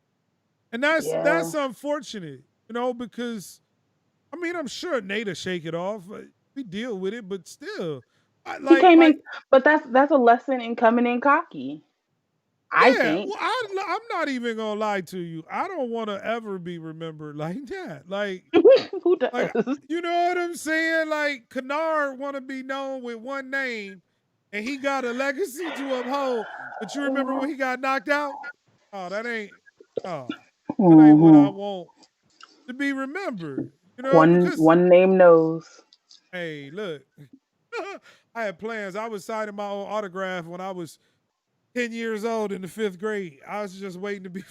And that's unfortunate, you know, because I mean I'm sure Nate'll shake it off. We deal with it, but still. He came in, but that's a lesson in coming in cocky. I think. Well, I'm not even gonna lie to you. I don't want to ever be remembered like that. Like, who does? Like, you know what I'm saying? Like, Kynard want to be known with one name, and he got a legacy to uphold. But you remember when he got knocked out? Oh, that ain't what I want to be remembered. You know, one name knows. Hey, look. I had plans. I was signing my own autograph when I was 10 years old in the 5th grade. I was just waiting to be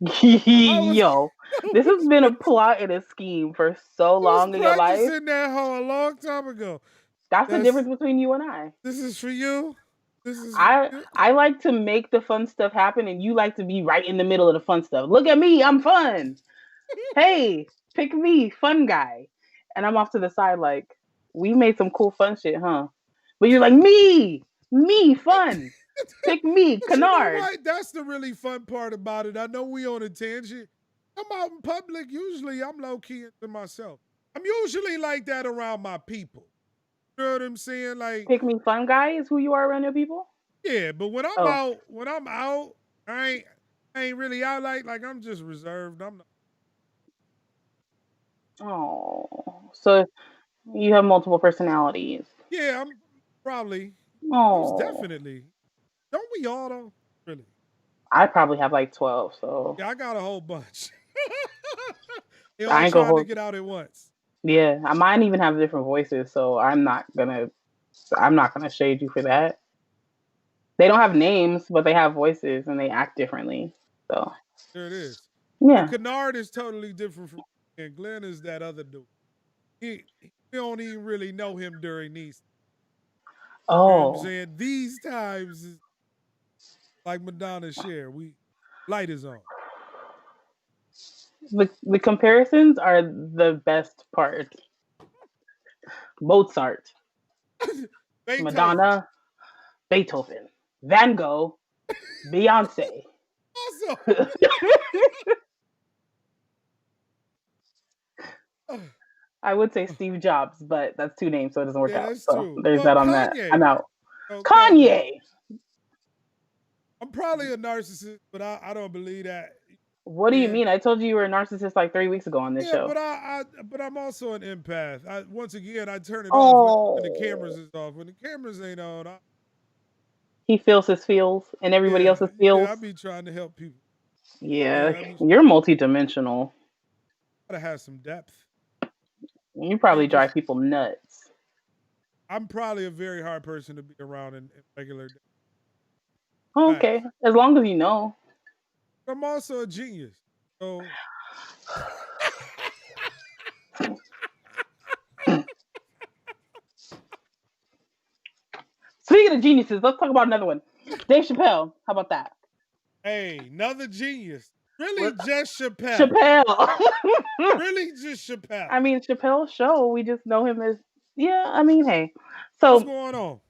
famous. Yo, this has been a plot and a scheme for so long in your life. I was practicing that a long time ago. That's the difference between you and I. This is for you. I like to make the fun stuff happen, and you like to be right in the middle of the fun stuff. Look at me, I'm fun. Hey, pick me, fun guy. And I'm off to the side like, we made some cool fun shit, huh? But you're like, me, fun. Pick me, Kynard. You know what? That's the really fun part about it. I know we on a tangent. I'm out in public. Usually I'm low-key to myself. I'm usually like that around my people. You know what I'm saying? Like, pick me, fun guy is who you are around your people? Yeah, but when I'm out, I ain't really out like I'm just reserved. I'm not. Oh, so you have multiple personalities. Yeah, I'm probably. Oh, definitely. Don't we all though? Really? I probably have like 12. So yeah, I got a whole bunch. They all trying to get out at once. Yeah, mine even have different voices, so I'm not gonna shade you for that. They don't have names, but they have voices and they act differently. So there it is. Yeah, Kynard is totally different from. And Glenn is that other dude. He don't even really know him during these. You know what I'm Oh, saying? These times, is like Madonna share, light is on. the comparisons are the best part. Mozart, Beethoven. Madonna, Beethoven, Van Gogh, Beyonce. Also, I would say Steve Jobs, but that's two names, so it doesn't work yeah, out. that's So true. there's Well, that on that. I'm Kanye. out. Oh, Kanye. Kanye. I'm probably a narcissist, but I don't believe that. What do you Yeah, mean? I told you you were a narcissist like 3 weeks ago on this yeah, show. but I'm also an empath. Once again, I turn it off when the cameras Oh, is off. When the cameras ain't on, he feels his feels and everybody yeah, else's yeah, I feels. be trying to help people. Yeah, Yeah, I be you're multidimensional. gotta have some depth. You probably Can't just. drive people nuts. I'm probably a very hard person to be around in regular day. Oh, okay, Facts. as long as you know. I'm also a genius. So Speaking of geniuses, let's talk about another one. Dave Chappelle. How about that? hey, another genius. Really What? just Chappelle. Chappelle. Really just Chappelle. I mean, Chappelle's show. We just know him as, yeah. I mean, hey. What's So going on?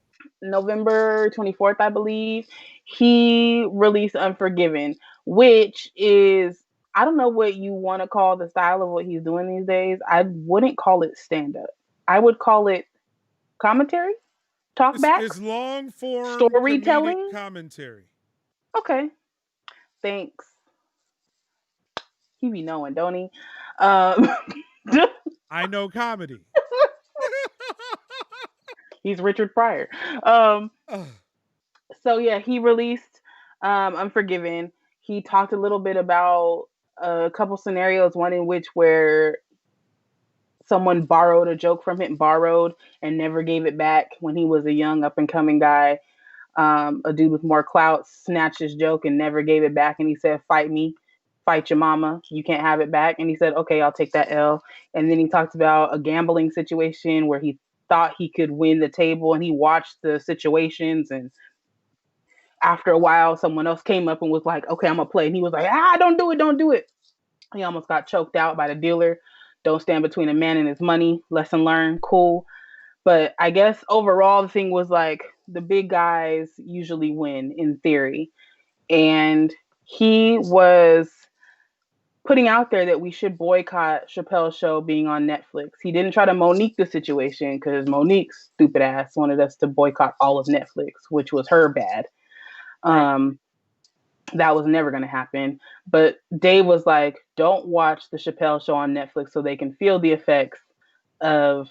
November 24th, I believe, he released Unforgiven, which is, I don't know what you want to call the style of what he's doing these days. I wouldn't call it stand up. I would call it commentary, talk back, It's long form comedic storytelling. commentary. Okay, thanks. He be knowing, don't he? Um, I know comedy. he's Richard Pryor. Um, Ugh. so yeah, he released Unforgiven. He talked a little bit about a couple scenarios, one in which where someone borrowed a joke from him, borrowed and never gave it back when he was a young up and coming guy. A dude with more clout snatched his joke and never gave it back, and he said, "Fight me, fight your mama. You can't have it back." And he said, "Okay, I'll take that L." And then he talked about a gambling situation where he thought he could win the table, and he watched the situations, and after a while someone else came up and was like, "Okay, I'm gonna play," and he was like, "Don't do it, don't do it." He almost got choked out by the dealer. Don't stand between a man and his money. Lesson learned. Cool. But I guess overall the thing was like the big guys usually win in theory. And he was putting out there that we should boycott Chappelle's show being on Netflix. He didn't try to Monique the situation because Monique's stupid ass wanted us to boycott all of Netflix, which was her bad. Right. That was never going to happen. But Dave was like, don't watch the Chappelle show on Netflix so they can feel the effects of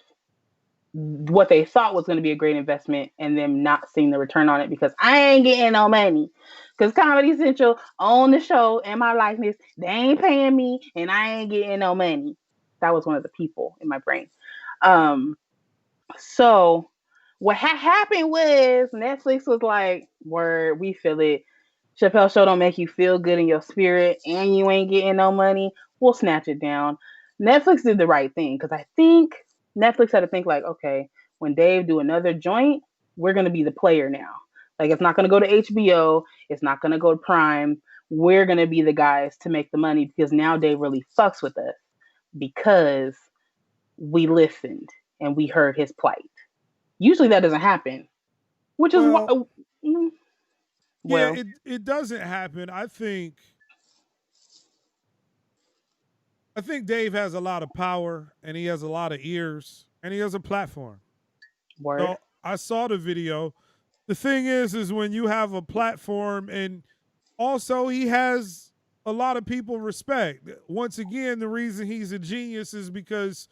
what they thought was going to be a great investment and them not seeing the return on it because I ain't getting no money. Because Comedy Central own the show and my likeness, they ain't paying me and I ain't getting no money. That was one of the people in my brain. So what happened was Netflix was like, word, we feel it. Chappelle show don't make you feel good in your spirit and you ain't getting no money. We'll snatch it down. Netflix did the right thing because I think Netflix had to think like, okay, when Dave do another joint, we're gonna be the player now. Like it's not gonna go to HBO, it's not gonna go to Prime. We're gonna be the guys to make the money because now Dave really fucks with us because we listened and we heard his plight. Usually that doesn't happen, which is why. Well, Mm, yeah, well, it doesn't happen. I think Dave has a lot of power and he has a lot of ears and he has a platform. word. So I saw the video. The thing is when you have a platform and also he has a lot of people respect. Once again, the reason he's a genius is because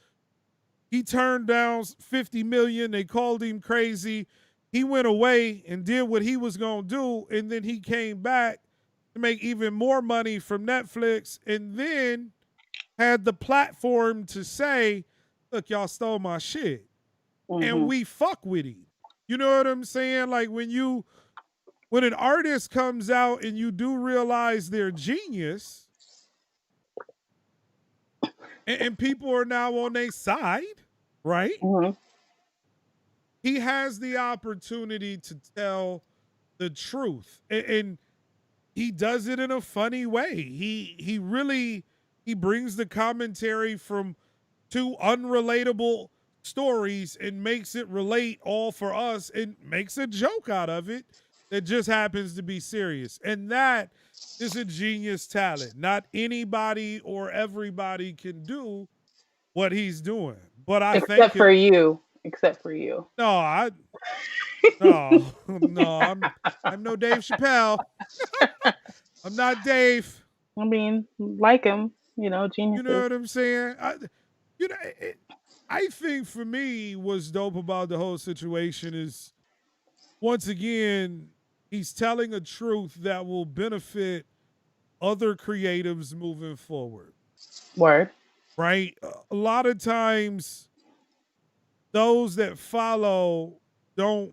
he turned down 50 million. They called him crazy. He went away and did what he was going to do. And then he came back to make even more money from Netflix and then had the platform to say, look, y'all stole my shit. And Mm-hmm. we fuck with him. You know what I'm saying? Like when an artist comes out and you do realize they're genius and people are now on their side, right? Mm-hmm. he has the opportunity to tell the truth, and he does it in a funny way. He really he brings the commentary from two unrelatable stories and makes it relate all for us and makes a joke out of it that just happens to be serious. And that is a genius talent. Not anybody or everybody can do what he's doing. But I thank Except for him. you. Except for you. No, no, no, I'm no Dave Chappelle. I'm not Dave. I mean, like him, You know geniuses. what I'm saying? You know, I think for me, what's dope about the whole situation is, once again, he's telling a truth that will benefit other creatives moving forward. Word. Right? A lot of times, those that follow don't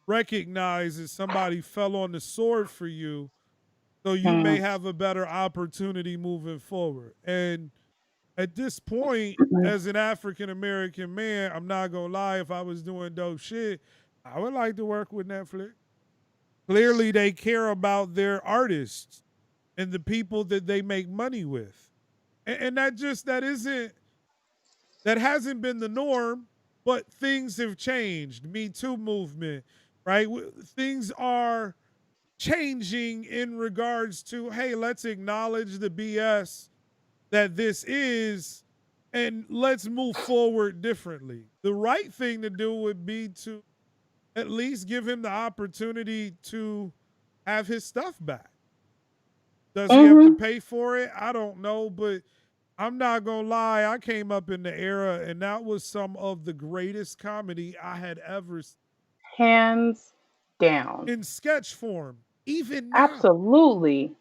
recognize that somebody fell on the sword for you, so you may Mm. have a better opportunity moving forward. And at this point, as an African American man, I'm not gonna lie, if I was doing dope shit, I would like to work with Netflix. Clearly, they care about their artists and the people that they make money with. And that hasn't been the norm, but things have changed. Me Too movement, right? Things are changing in regards to, hey, let's acknowledge the BS that this is, and let's move forward differently. The right thing to do would be to at least give him the opportunity to have his stuff back. Does he have to Mm-hmm. pay for it? I don't know, but I'm not gonna lie. I came up in the era, and that was some of the greatest comedy I had ever seen Hands down. in sketch form, even now. Absolutely.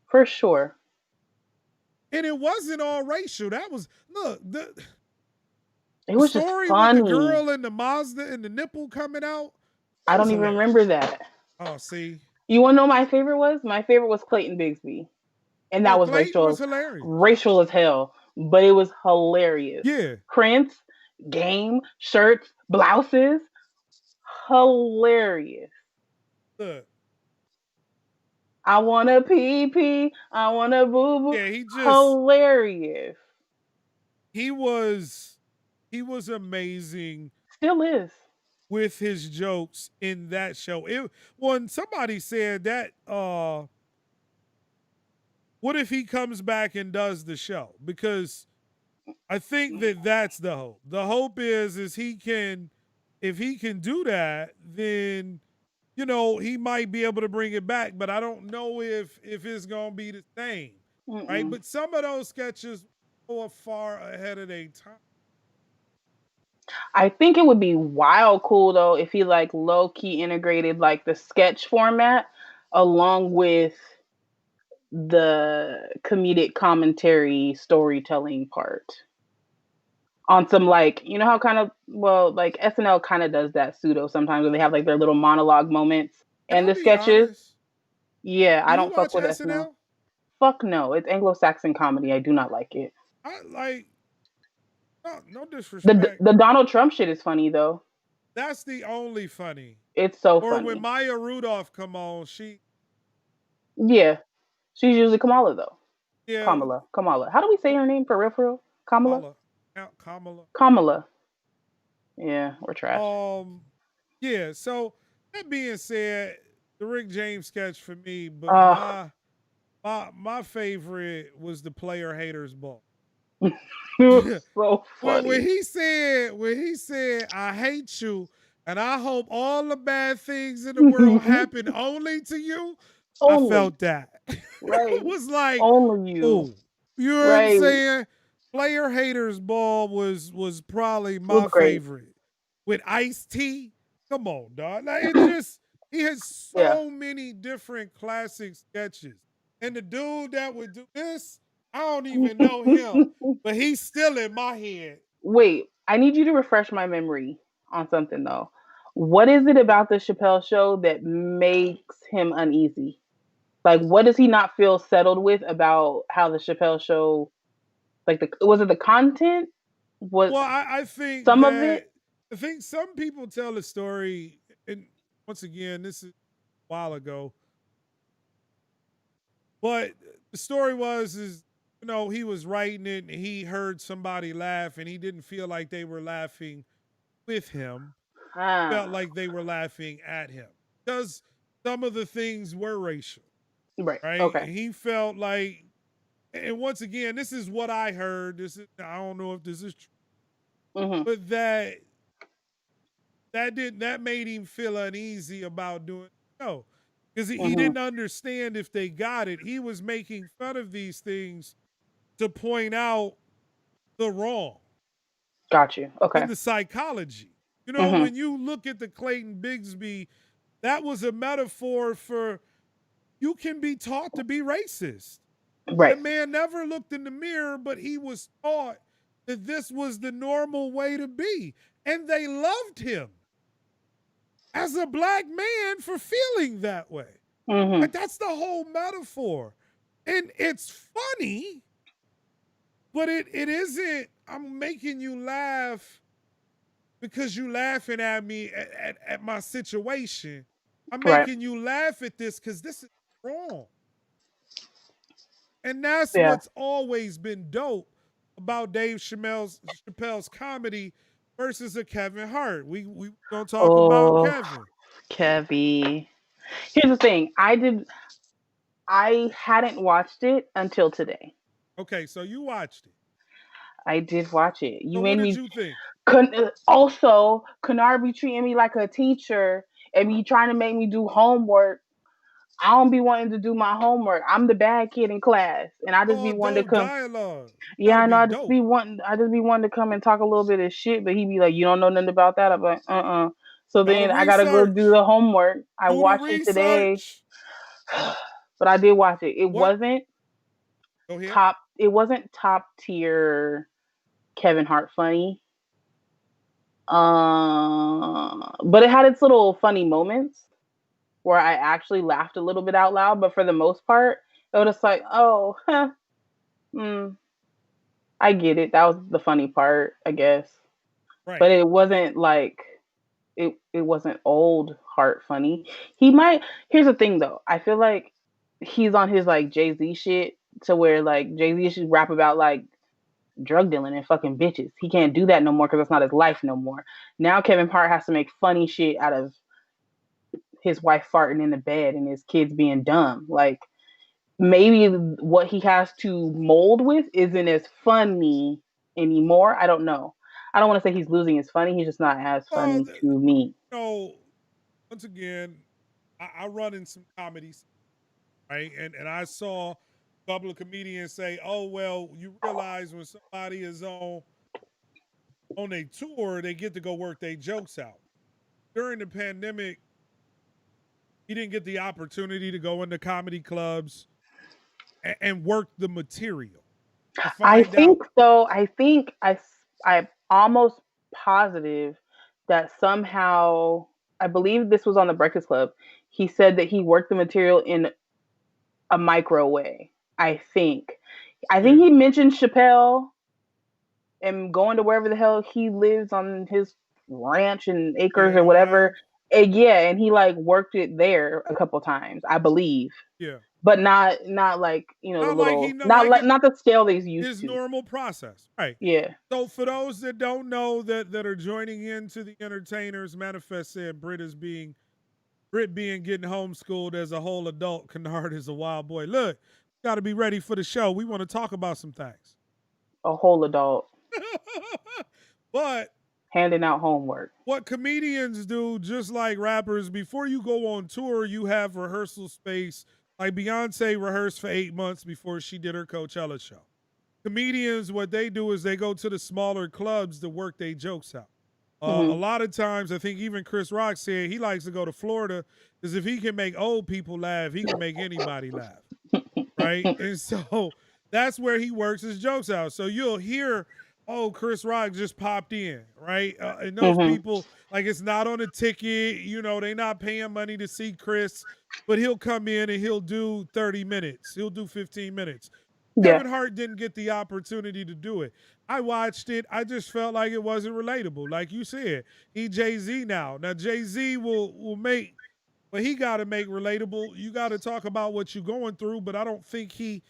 For sure. And it wasn't all racial. That was, look, It the was just story with the funny. girl and the Mazda and the nipple coming out, that I was don't even hilarious. remember that. Oh, see. You want to know my favorite was? My favorite was Clayton Bigsby. And that Oh, was Clayton was racial, hilarious. racial as hell. But it was hilarious. Yeah. Prince, game, shirts, blouses. Hilarious. Look. I want a pee pee. I want a boo boo. Yeah, Hilarious. he was amazing Still is. with his jokes in that show. When somebody said that, what if he comes back and does the show? Because I think that's the hope. The hope is he can, if he can do that, then he might be able to bring it back. But I don't know if it's gonna be the same, right? Mm-mm. But some of those sketches are far ahead of their time. I think it would be wild cool though if he like low key integrated like the sketch format along with the comedic commentary storytelling part on some like how kind of like SNL kind of does that pseudo sometimes when they have like their little monologue moments And and I'll the be sketches. honest. Yeah, Do I you don't fuck watch with SNL. SNL? Fuck no, it's Anglo-Saxon comedy. I do not like it. I like, no The disrespect. the Donald Trump shit is funny though. That's the only funny. It's so Or when funny. Maya Rudolph come on, Yeah, she's usually Kamala though. yeah, Kamala. How do we say her name for real? For real? Kamala. Kamala, Aunt Kamala. Kamala. Yeah, we're trash. Yeah. So that being said, the Rick James sketch for me, but Uh, my favorite was the player haters ball. it was so when funny. he said I hate you and I hope all the bad things in the world happen only to you. I Only. felt that. Right. It was like, Only you. oh, you know what I'm Right. saying? Player haters ball was probably my Was great. favorite. With Ice-T. Come on, dog. Like, it just, he has Yeah. so many different classic sketches. And the dude that would do this, I don't even know him, but he's still in my head. Wait, I need you to refresh my memory on something though. What is it about the Chappelle show that makes him uneasy? Like, what does he not feel settled with about how the Chappelle show, like, was it the content? Was Well, I think some of that it? I think some people tell a story, and once again, this is a while ago, but the story is he was writing it and he heard somebody laugh and he didn't feel like they were laughing with him. Felt like they were laughing at him because some of the things were racial, Right. right? Okay. And he felt like, and once again, this is what I heard. I don't know if this is true, but that made him feel uneasy about doing no, because he didn't understand if they got it. He was making fun of these things to point out the wrong. Got you. Okay. In the psychology, when you look at the Clayton Bigsby, that was a metaphor for you can be taught to be racist. Right. The man never looked in the mirror, but he was taught that this was the normal way to be. And they loved him as a black man for feeling that way. Like, that's the whole metaphor. And it's funny, but it isn't, I'm making you laugh because you laughing at me at my situation. I'm making you laugh at this because this is wrong. And that's what's always been dope about Dave Chappelle's comedy versus a Kevin Hart. We gonna talk about Kevin. Kevy. Here's the thing. I hadn't watched it until today. Okay, so you watched it. I did watch it. So what did you think? Also, Kynard be treating me like a teacher and be trying to make me do homework. I don't be wanting to do my homework. I'm the bad kid in class, and I just be wanting to come. Dialogue. Yeah, I know. I just be wanting to come and talk a little bit of shit, but he be like, "You don't know nothing about that." I'm like, So then I gotta go do the homework. I watched it today, but I did watch it. It wasn't top. It wasn't top tier Kevin Hart funny. But it had its little funny moments where I actually laughed a little bit out loud. But for the most part, it was just like, oh, I get it. That was the funny part, I guess. Right. But it wasn't like it wasn't old Hart funny. Here's the thing though. I feel like he's on his like Jay-Z shit to where like Jay-Z should rap about like drug dealing and fucking bitches. He can't do that no more because that's not his life no more. Now Kevin Hart has to make funny shit out of his wife farting in the bed and his kids being dumb. Like, maybe what he has to mold with isn't as funny anymore. I don't know. I don't want to say he's losing his funny. He's just not as funny to me. No, once again, I run in some comedies, right? And I saw a couple of comedians say, "Oh well, you realize when somebody is on a tour, they get to go work their jokes out." During the pandemic, he didn't get the opportunity to go into comedy clubs and work the material. I think I'm almost positive that somehow, I believe this was on the Breakfast Club, he said that he worked the material in a micro way. I think he mentioned Chappelle and going to wherever the hell he lives on his ranch and acres or whatever. And he like worked it there a couple times, I believe. Yeah. But not like, not the scale that he's used to. His normal process. Right. Yeah. So for those that don't know that are joining into the Entertainers, Manifest said Britt being getting homeschooled as a whole adult. Kynard is a wild boy. Look, got to be ready for the show. We want to talk about some things. A whole adult. But handing out homework. What comedians do, just like rappers, before you go on tour, you have rehearsal space. Like Beyonce rehearsed for 8 months before she did her Coachella show. Comedians, what they do is they go to the smaller clubs to work their jokes out. A lot of times, I think even Chris Rock said he likes to go to Florida because if he can make old people laugh, he can make anybody laugh, right? And so that's where he works his jokes out. So you'll hear, oh, Chris Rock just popped in, right? And those people, like, it's not on a ticket. They're not paying money to see Chris, but he'll come in and he'll do 30 minutes. He'll do 15 minutes. Yeah. Kevin Hart didn't get the opportunity to do it. I watched it. I just felt like it wasn't relatable. Like you said, he Jay-Z now. Now Jay-Z will make what he got to make relatable. You got to talk about what you're going through, but I don't think he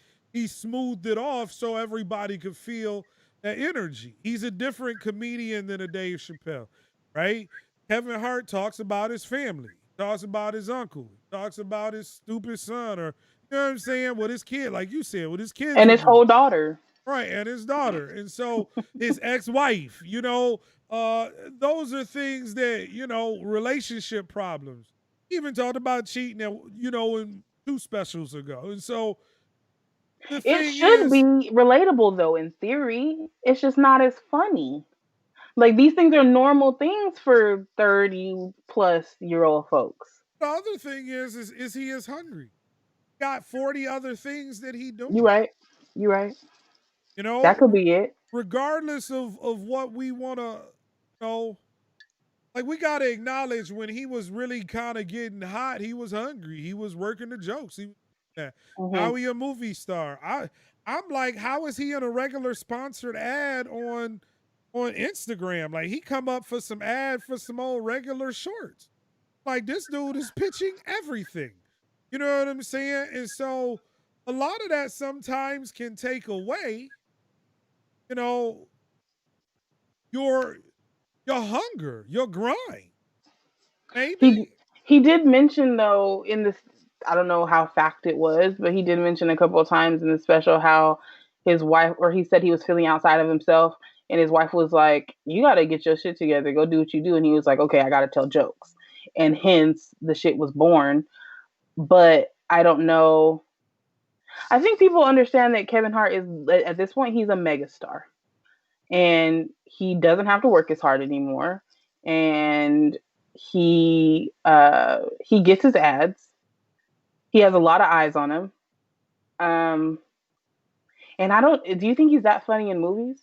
smoothed it off so everybody could feel that energy. He's a different comedian than a Dave Chappelle, right? Kevin Hart talks about his family, talks about his uncle, talks about his stupid son, or you know what I'm saying, with his kid, like you said, with his kids And are his doing. whole daughter. Right, and his daughter. And so his ex-wife, those are things that, relationship problems. He even talked about cheating, in 2 specials ago. And so the It thing should be is, relatable though, in theory. It's just not as funny. Like these things are normal things for 30-plus-year-old folks. the other thing is he is hungry. Got 40 other things that he You doing. right. You right. You That could know, be it. regardless of what we want to, like we got to acknowledge when he was really kind of getting hot, he was hungry. He was working the jokes. Hmm. How he a movie star? I'm like, how is he in a regular sponsored ad on Instagram? Like he come up for some ad for some old regular shorts. Like this dude is pitching everything. You know what I'm saying? And so a lot of that sometimes can take away, you know, your your hunger, your grind. He Maybe. he did mention though in this, I don't know how fact it was, but he did mention a couple of times in the special how his wife, or he said he was feeling outside of himself, and his wife was like, "You got to get your shit together, go do what you do," and he was like, "Okay, I got to tell jokes," and hence the shit was born. But I don't know. I think people understand that Kevin Hart is, at this point, he's a megastar, and he doesn't have to work as hard anymore, and he gets his ads. He has a lot of eyes on him. Um, and I don't. Do you think he's that funny in movies?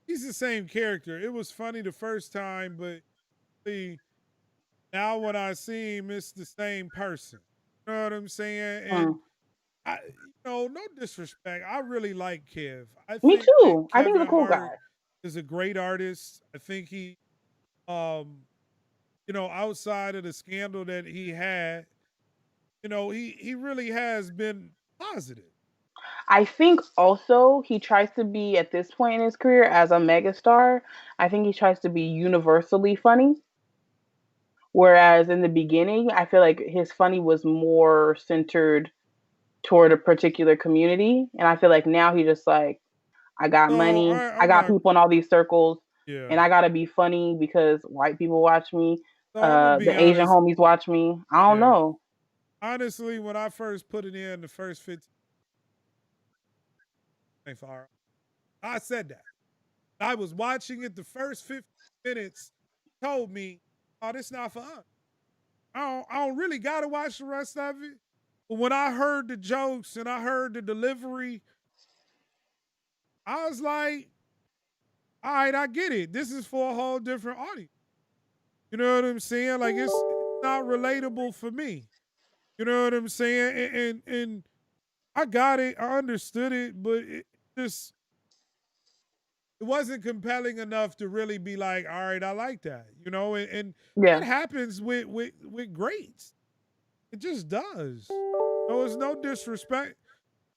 He's the same character. It was funny the first time, but see, now when I see him, it's the same person. You know what I'm saying? And Mm. no disrespect. I really like Kev. I Me think that too. I think he's a Kevin cool Hart guy. is a great artist. I think he, um, outside of the scandal that he had, he really has been positive. I think also he tries to be, at this point in his career as a megastar, I think he tries to be universally funny. Whereas in the beginning, I feel like his funny was more centered toward a particular community. And I feel like now he just like, I got No, money, I I'm got not. people in all these circles, Yeah. and I gotta be funny because white people watch me, So I'm gonna the be Asian honest. homies watch me. I don't Yeah. know. Honestly, when I first put it in the first 15, I said that. I was watching it the first 15 minutes, told me, oh, this not for us. I don't really gotta watch the rest of it. But when I heard the jokes and I heard the delivery, I was like, all right, I get it. This is for a whole different audience. You know what I'm saying? Like it's not relatable for me. You know what I'm saying? And I got it. I understood it, but just it wasn't compelling enough to really be like, all right, I like that. And that Yeah, happens with greats. It just does. No, it's no disrespect.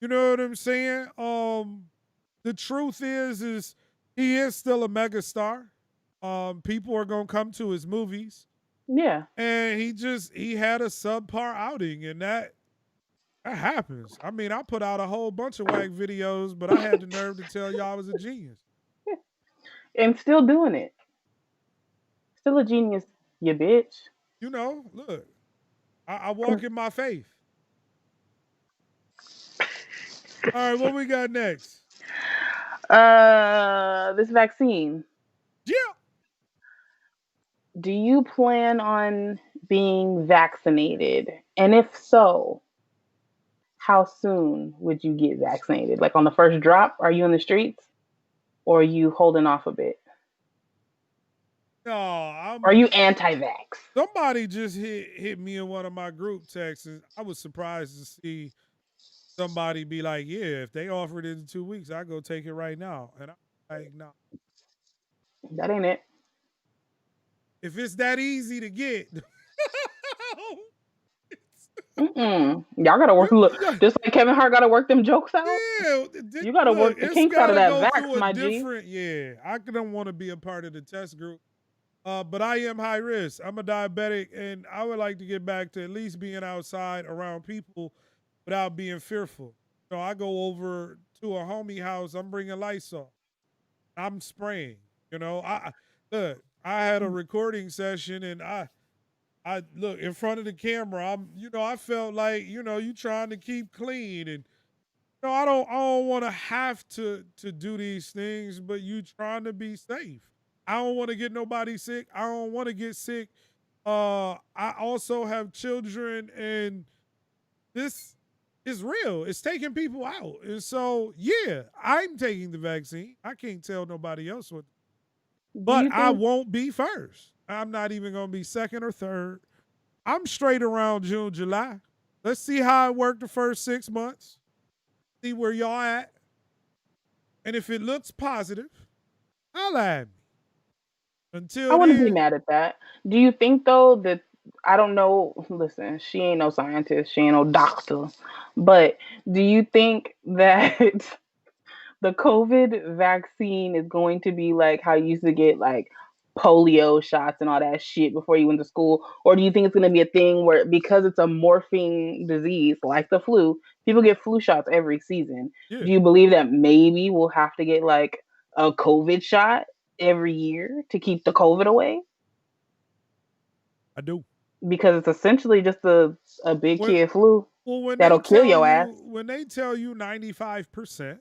You know what I'm saying? The truth is he is still a megastar. People are gonna come to his movies. yeah. And he had a subpar outing, and that happens. I mean, I put out a whole bunch of whack videos, but I had the nerve to tell y'all I was a genius. And still doing it. Still a genius, you bitch. Look, I walk in my faith. All right, what we got next? This vaccine. Yeah. Do you plan on being vaccinated? And if so, how soon would you get vaccinated? Like on the first drop, are you in the streets? Or are you holding off a bit? No, Are you anti-vax? somebody just hit me in one of my group texts. I was surprised to see somebody be like, yeah, if they offered it in 2 weeks, I go take it right now. And I'm like, no. That ain't it. If it's that easy to get, Mm-mm. Y'all gotta work. Look, yeah, just like Kevin Hart gotta work them jokes out. You gotta look, work the it's kinks out got of to that go vax, through a my G. different, I don't want to be a part of the test group. But I am high risk. I'm a diabetic, and I would like to get back to at least being outside around people without being fearful. So I go over to a homie house. I'm bringing Lysol. I'm spraying. Look. I had a recording session, and I look in front of the camera. I felt like you trying to keep clean, and I don't want to have to do these things, but you trying to be safe. I don't want to get nobody sick. I don't want to get sick. I also have children, and this is real. It's taking people out. And so, yeah, I'm taking the vaccine. I can't tell nobody else what. Do But you I think? won't be first. I'm not even going to be second or third. I'm straight around June, July. Let's see how it worked the first 6 months. See where y'all at. And if it looks positive, holla at me. I Until wouldn't be then, mad at that. Do you think though that I don't know? Listen, she ain't no scientist. She ain't no doctor. But do you think that the COVID vaccine is going to be like how you used to get like polio shots and all that shit before you went to school? Or do you think it's going to be a thing where because it's a morphing disease like the flu, people get flu shots every season? yeah, Do you believe that maybe we'll have to get like a COVID shot every year to keep the COVID away? I do. Because it's essentially just a big When, kid flu well, when they that'll kill tell your ass. you, 95%,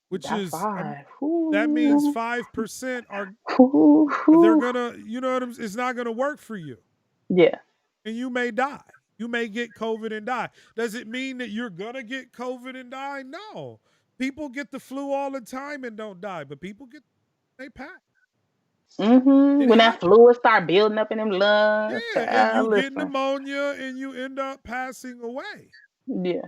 which That's is five. that means Ooh. 5% are they're Ooh. gonna, it's not gonna work for you, Yeah. and you may die. You may get COVID and die. Does it mean that you're gonna get COVID and die? No. People get the flu all the time and don't die, but people they pass. It When that happens. fluid start building up in them lungs, Yeah, and child, you get listen. pneumonia and you end up passing away. Yeah.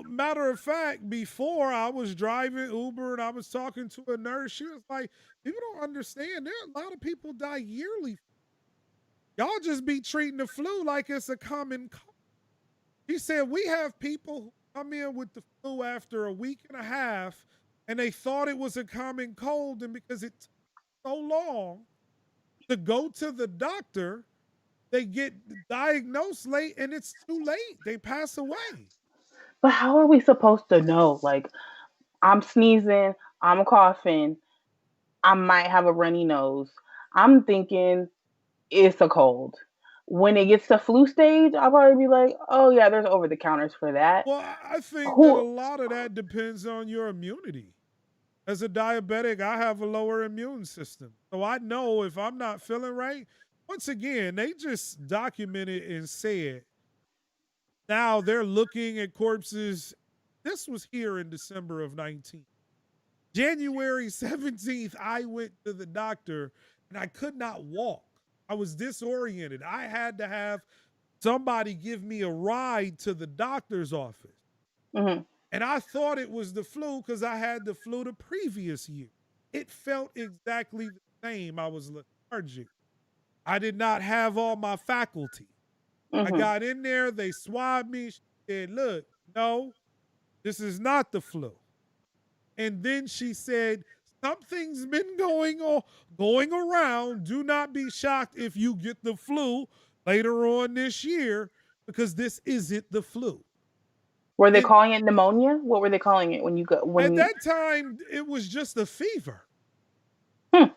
Matter of fact, before I was driving Uber and I was talking to a nurse, she was like, people don't understand. There are a lot of people die yearly. Y'all just be treating the flu like it's a common cold. She said, we have people who come in with the flu after a week and a half and they thought it was a common cold. And because it took so long to go to the doctor, they get diagnosed late and it's too late. They pass away. But how are we supposed to know? Like, I'm sneezing, I'm coughing, I might have a runny nose. I'm thinking it's a cold. When it gets to flu stage, I'll probably be like, oh yeah, there's over the counters for that. Well, I think that a Who lot of that depends on your immunity. As a diabetic, I have a lower immune system. So I know if I'm not feeling right, once again, they just documented and said now they're looking at corpses. This was here in December of 19. January 17th, I went to the doctor and I could not walk. I was disoriented. I had to have somebody give me a ride to the doctor's office. Mhm. And I thought it was the flu because I had the flu the previous year. It felt exactly the same. I was lethargic. I did not have all my faculty. I Mhm. got in there, they swabbed me. She said, look, no, this is not the flu. And then she said, something's been going around. Do not be shocked if you get the flu later on this year because this isn't the flu. Were they And calling it pneumonia? What were they calling it when you go at when? that time, it was just a fever. Hmm.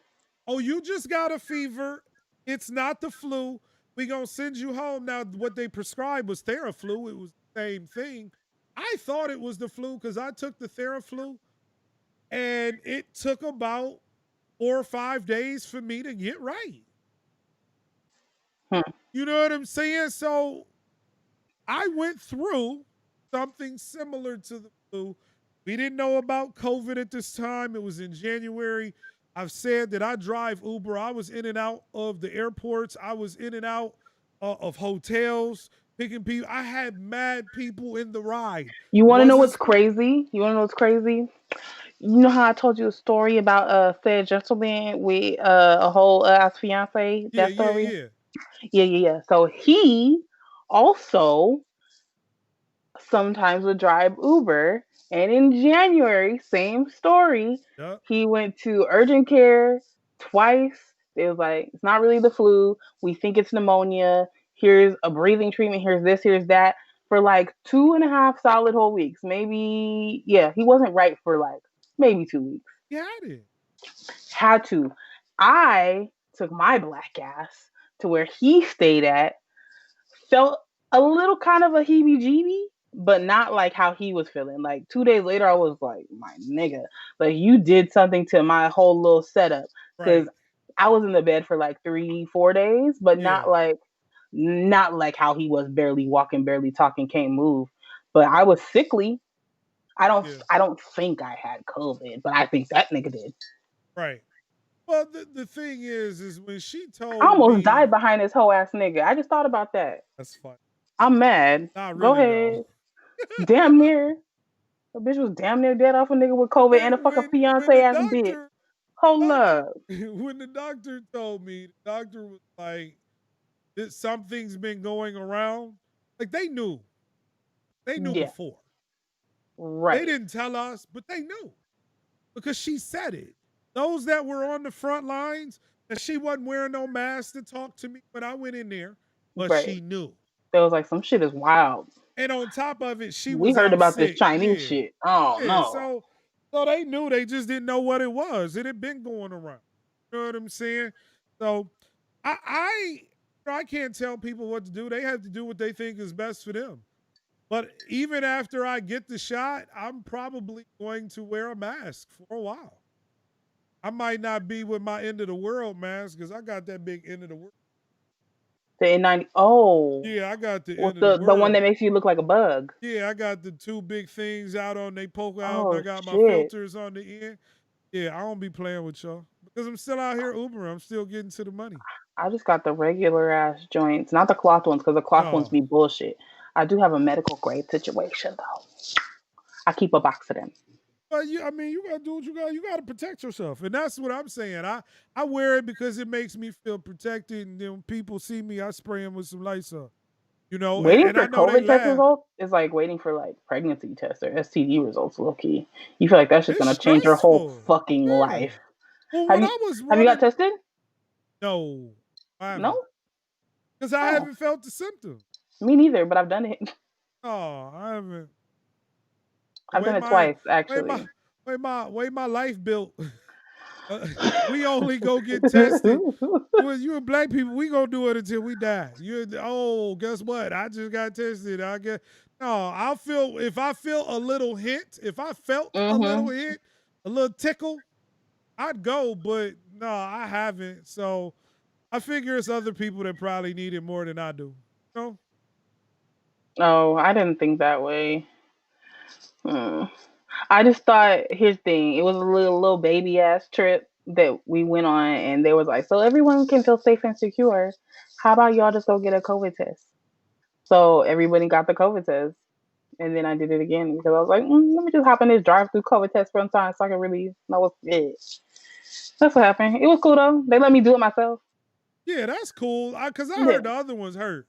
Oh, you just got a fever. It's not the flu. We gonna send you home. Now, what they prescribed was Theraflu. It was the same thing. I thought it was the flu because I took the Theraflu, and it took about 4 or 5 days for me to get right. Hmm. You know what I'm saying? So I went through something similar to the flu. We didn't know about COVID at this time. It was in January. I've said that I drive Uber. I was in and out of the airports. I was in and out of hotels. picking people. I had mad people in the ride. You want to know Wasn't what's crazy? You want to know what's crazy? You know how I told you a story about said gentleman with a whole ex fiance? yeah, That yeah, story? yeah. Yeah. So he also sometimes would drive Uber. And in January, same story, Yep. he went to urgent care twice. It was like, it's not really the flu. We think it's pneumonia. Here's a breathing treatment. Here's this, here's that. For like 2.5 solid whole weeks. Maybe, yeah, he wasn't right for like maybe 2 weeks. He had it. Had to. I took my black ass to where he stayed at, felt a little kind of a heebie jeebie, but not like how he was feeling. Like 2 days later, I was like, my nigga, like you did something to my whole little setup. Because Right. I was in the bed for like 3, 4 days, but Yeah. not like how he was, barely walking, barely talking, can't move. But I was sickly. I don't Yeah. I don't think I had COVID, but I think that nigga did. Right. Well, the thing is when she I told almost me, died behind this whole ass nigga. I just thought about that. that's funny. I'm mad. Not Go really though. ahead. Damn near. The bitch was damn near dead off a nigga with COVID and a fucking When fiance the ass bitch. doctor Hold doctor up. when the doctor told me, the doctor was like, that something's been going around. Like they knew. They knew Yeah, before. They right. didn't tell us, but they knew because she said it. Those that were on the front lines, and she wasn't wearing no mask to talk to me when I went in there, but Right. she knew. They was like, some shit is wild. And on top of it, she We was heard out about this sick. Chinese Yeah. shit. Oh Yeah. no. So they knew, they just didn't know what it was. It had been going around. You know what I'm saying? So I I can't tell people what to do. They have to do what they think is best for them. But even after I get the shot, I'm probably going to wear a mask for a while. I might not be with my end of the world mask because I got that big end of the world. The N90. Oh, Yeah, I got the with end of the the one world. that makes you look like a bug. Yeah, I got the two big things out on they poke out, and I Oh got my shit. filters on the end. Yeah, I don't be playing with y'all because I'm still out here Ubering. I'm still getting to the money. I just got the regular ass joints, not the cloth ones, because the cloth ones No, be bullshit. I do have a medical grade situation though. I keep a box of them. but I mean, you gotta do what you got. You gotta protect yourself, and that's what I'm saying. I wear it because it makes me feel protected, and then when people see me, I spray them with some Lysol. You know, Waiting and I for know they COVID test laugh. results is like waiting for like pregnancy tests or STD results, low key. You feel like that's just It's gonna change your whole stressful. fucking Yeah. life. Well, Have when you I was have you got running, tested? no, I haven't, No? because I Oh. haven't felt the symptoms. Me neither, but I've done it. Oh, I haven't. The I've way done it my twice way my actually. way my life built. Uh, we only go get tested. Well, you and black people, we gonna do it until we die. Guess what? I just got tested. I get no. I'll feel if I feel a little hint. If I felt a little Mhm. hint, a little tickle, I'd go. But no, I haven't. So I figure it's other people that probably need it more than I do. No. Oh, I didn't think that way. Hmm. I just thought here's the thing. It was a little baby ass trip that we went on, and they was like, so everyone can feel safe and secure. How about y'all just go get a COVID test? So everybody got the COVID test, and then I did it again because I was like, let me just hop in this drive-through COVID test one time so I can really know what's it. That's what happened. It was cool though. They let me do it myself. Yeah, that's cool. Cause I Yeah. heard the other ones hurt.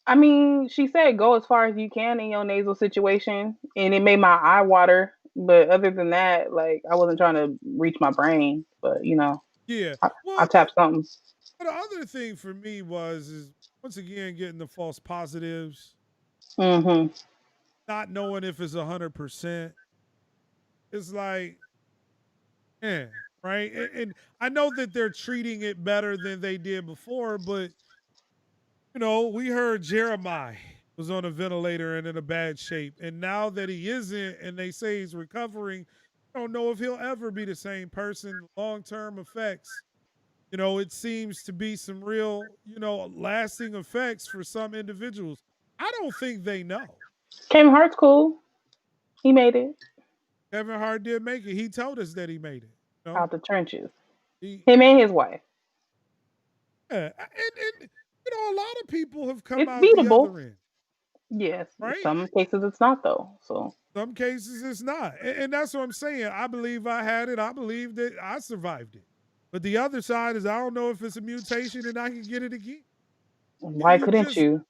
I mean, she said go as far as you can in your nasal situation, and it made my eye water. But other than that, like I wasn't trying to reach my brain. But Yeah. I, I Well, tapped something. the other thing for me is once again getting the false positives, Hmm. not knowing if it's 100%. It's like, yeah, right. And I know that they're treating it better than they did before, but we heard Jeremiah was on a ventilator and in a bad shape, and now that he isn't, and they say he's recovering, I don't know if he'll ever be the same person. Long term effects. It seems to be some real, lasting effects for some individuals. I don't think they know. Kevin Hart's cool. He made it Kevin Hart did make it. He told us that he made it. You know, out the trenches. he, Him and his wife. yeah, and a lot of people have come It's out the beatable. other end, Yes. right? Some cases it's not though. So Some cases it's not. And that's what I'm saying. I believe I had it. I believe that I survived it. But the other side is I don't know if it's a mutation and I can get it again. why You couldn't just, you?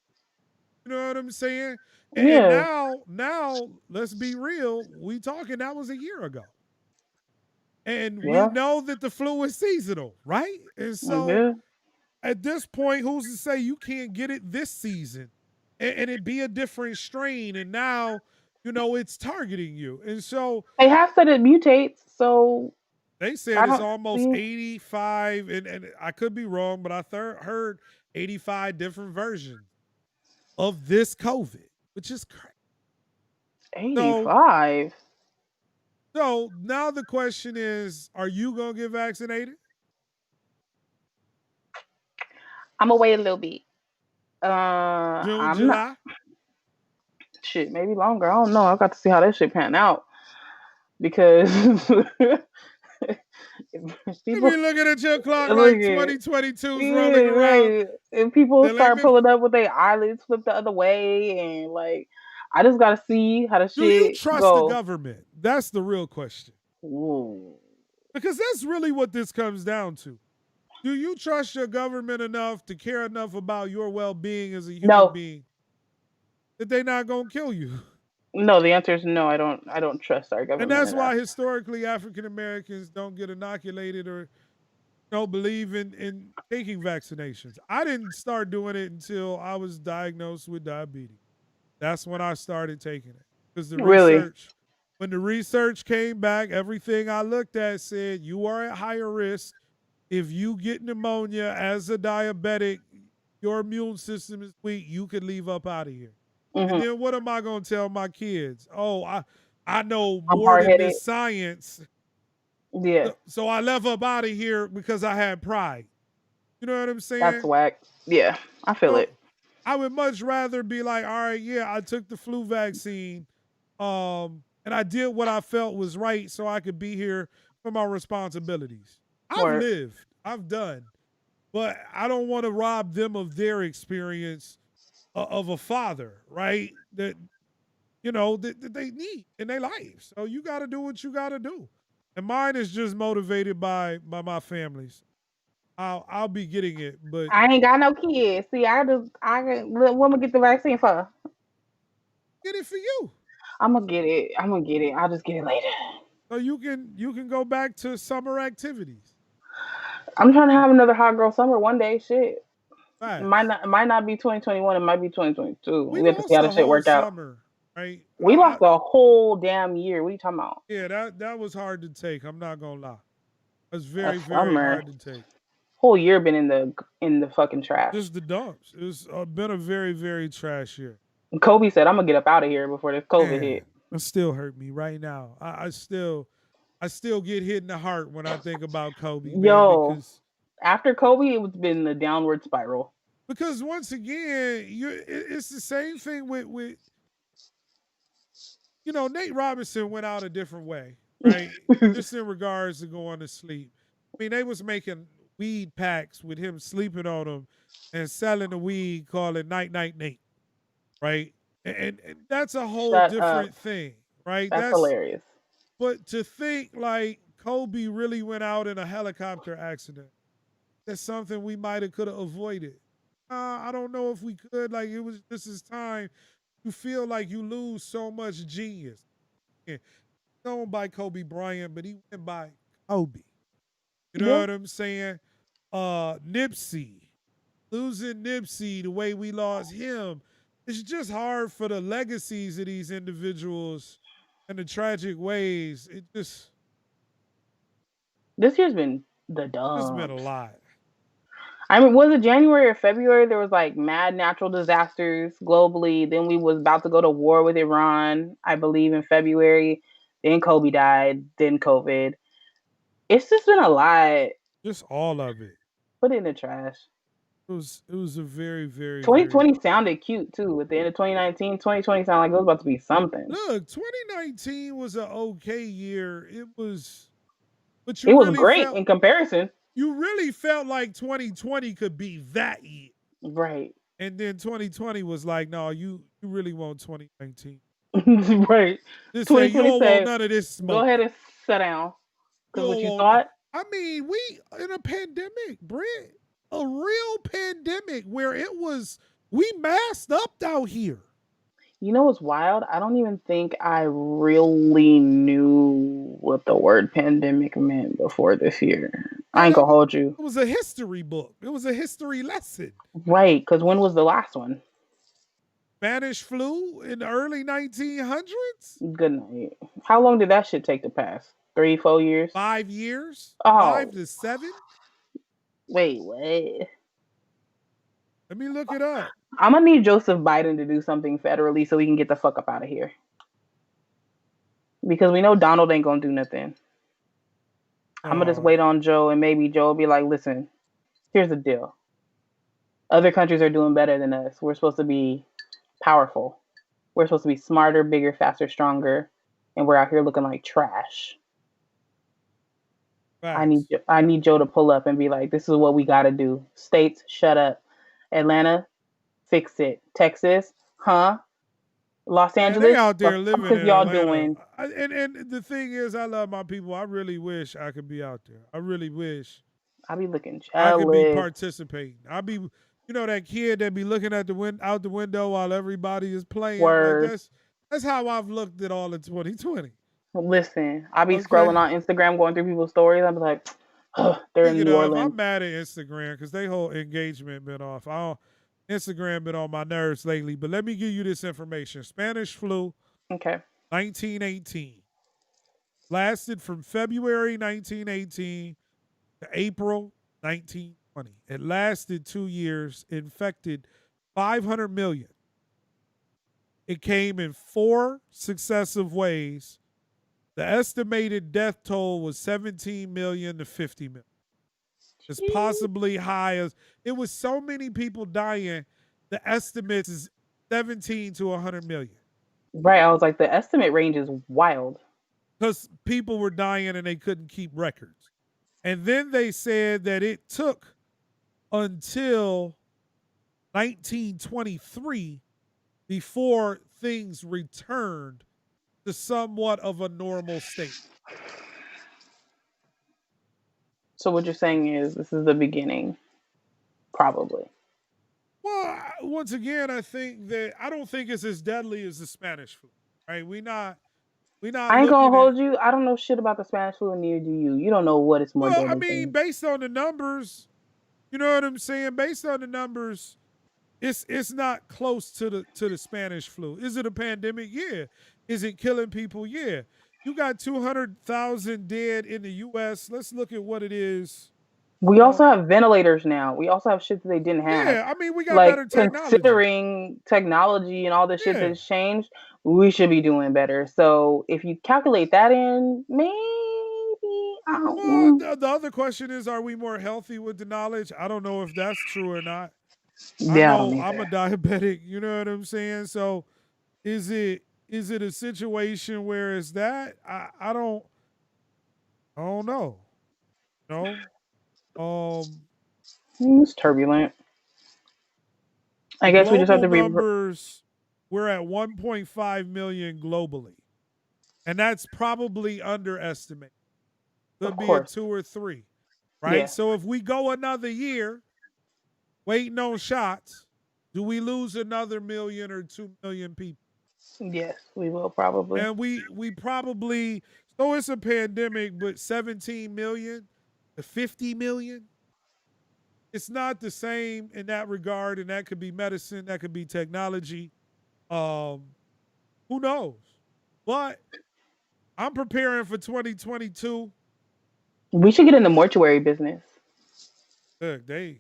you know what I'm saying? And Yeah. now, let's be real. We talking that was a year ago. And we Yeah. know that the flu is seasonal, right? And so Yeah. at this point, who's to say you can't get it this season and it be a different strain? And now, it's targeting you. And so They have said it mutates, so they said I it's don't almost see 85, and I could be wrong, but I heard 85 different versions of this COVID, which is crazy. So, 85. so now the question is, are you going to get vaccinated? I'm gonna wait a little bit. June, I'm not. July? Shit, maybe longer. I don't know. I got to see how that shit pan out because if You people be looking at your clock look like at 2022 is rolling yeah, around. right. If people Then let start me. pulling up with their eyelids flipped the other way and like, I just gotta see how the Do you shit trust the go. government? That's the real question. Ooh. Because that's really what this comes down to. Do you trust your government enough to care enough about your well-being as a human No, being that they're not going to kill you? no. The answer is no. I don't trust our And government that's enough. why historically African Americans don't get inoculated or don't believe in taking vaccinations. I didn't start doing it until I was diagnosed with diabetes. That's when I started taking it. Because Really. when the research came back, everything I looked at said you are at higher risk. If you get pneumonia as a diabetic, your immune system is weak, you could leave up out of here. And Hmm. then what am I going to tell my kids? Oh, I know I'm more hard than headed. this science. Yeah, So I left up out of here because I had pride. You know what I'm that's saying? whack. Yeah, I feel So it. I would much rather be like, all right, yeah, I took the flu vaccine, and I did what I felt was right so I could be here for my responsibilities. I've Or lived, I've done, but I don't want to rob them of their experience of a father, right? That they need in their life. So you got to do what you got to do. And mine is just motivated by my families. I'll be getting it, but I ain't got no kids. See, I can let woman get the vaccine for. get it for you. I'm gonna get it. I'm gonna get it. I'll just get it later. So you can go back to summer activities. I'm trying to have another hot girl summer one day. Shit, Facts. it might not be 2021. It might be 2022. We We have to see lost how a the shit whole work out. summer, right? We lost a whole damn year. What are you talking about? Yeah, that was hard to take. I'm not gonna lie. It was A very, very summer. hard to take. Whole year been in the fucking trash. Just the dumps. It's been a very, very trash year. Kobe said, "I'm gonna get up out of here before this COVID Man, hit." it still hurt me right now. I still get hit in the heart when I think about Kobe, man, Yo, after Kobe, it's been the downward spiral. because once again, it's the same thing with Nate Robinson went out a different way, right? Just in regards to going to sleep. I mean, they was making weed packs with him sleeping on them and selling the weed, call it Night Night Nate, right? And that's a whole Shut up. different thing, right? That's hilarious. But to think like Kobe really went out in a helicopter accident, that's something we might have could have avoided. I don't know if we could. Like it was just his time. You feel like you lose so much genius. Yeah, known by Kobe Bryant, but he went by Kobe. You know Yeah. what I'm saying? Nipsey. Losing Nipsey the way we lost him. It's just hard for the legacies of these individuals and the tragic ways. This year's been the It's been a dumps. lot. I mean, was it January or February? There was like mad natural disasters globally. Then we was about to go to war with Iran, I believe, in February. Then Kobe died. Then COVID. It's just been a lot. Just all of it. Put it in the trash. It was a very, very, very 2020 sounded cute too. At the end of 2019, 2020 sounded like it was about to be something. look, 2019 was an okay year. It was, but It was great in comparison. you really felt like 2020 could be that year. Right. And then 2020 was like, no, you really want 2019. Right. Just say you 2020 don't want said, none of this go smoke. ahead and sit down. You Because what don't you want. thought, I mean, we in a pandemic, Britt, a real pandemic where it was we masked up out here. you know what's wild? I don't even think I really knew what the word pandemic meant before this year. I Yeah, ain't that gonna was hold you. it was a history book. It was a history lesson. Right, because when was the last one? Spanish flu in the early 1900s. Good night. How long did that shit take to pass? 3, 4 years? 5 years, five Oh, to seven. wait, what? Let me look it up. I'm gonna need Joseph Biden to do something federally so we can get the fuck up out of here. Because we know Donald ain't gonna do nothing. I'm gonna just Uh, wait on Joe, and maybe Joe will be like, listen, here's the deal. Other countries are doing better than us. We're supposed to be powerful. We're supposed to be smarter, bigger, faster, stronger, and we're out here looking like trash. facts. I need Joe to pull up and be like, this is what we gotta do. States, shut up. Atlanta, fix it. Texas, huh? Los Man, they Angeles, out the there fuck living is in y'all Atlanta. doing? And the thing is, I love my people. I really wish I could be out there. I really wish I be looking I could be jealous. participating. I be, that kid that be looking at the out the window while everybody is playing. Like Word. that's how I've looked at all of 2020. Listen, I be scrolling Okay. on Instagram, going through people's stories. I'm like, they're in Speaking New of, Orleans. I'm mad at Instagram because they whole engagement been off. Instagram been on my nerves lately. But let me give you this information: Spanish flu, Okay. 1918, lasted from February 1918 to April 1920. It lasted 2 years, infected 500 million. It came in 4 successive waves. The estimated death toll was 17 million to 50 million. It's possibly high as it was so many people dying. The estimate is 17 to 100 million. Right. I was like, the estimate range is wild. Because people were dying and they couldn't keep records. And then they said that it took until 1923 before things returned to somewhat of a normal state. So what you're saying is this is the beginning, probably. Well, once again, I don't think it's as deadly as the Spanish flu. Right? We not I ain't gonna looking at. hold you. I don't know shit about the Spanish flu, and neither do you. You don't know what is more Well, I deadly mean, than. based on the numbers, you know what I'm saying. Based on the numbers, it's not close to the Spanish flu. Is it a pandemic? Yeah. Is it killing people? Yeah. You got 200,000 dead in the U.S. Let's look at what it is. We Uh, also have ventilators now. We also have shit that they didn't have. yeah, I mean, we got Like better technology. considering technology and all the shit Yeah. that's changed, we should be doing better. So if you calculate that in, maybe I don't Well, know. the other question is, are we more healthy with the knowledge? I don't know if that's true or not. I Yeah, I don't know I'm a either. diabetic. You know what I'm saying? So is it a situation where it's that? I don't know. No. It's turbulent. I The guess we just have global to be. numbers, we're at 1.5 million globally. And that's probably underestimated. Of Could be a course. 2 or 3, right? Yeah. So if we go another year waiting on shots, do we lose another million or 2 million people? Yes, we will probably. And we probably, so it's a pandemic, but 17 million to 50 million, it's not the same in that regard. And that could be medicine, that could be technology. Um, who knows? But I'm preparing for 2022. We should get in the mortuary business. Look, I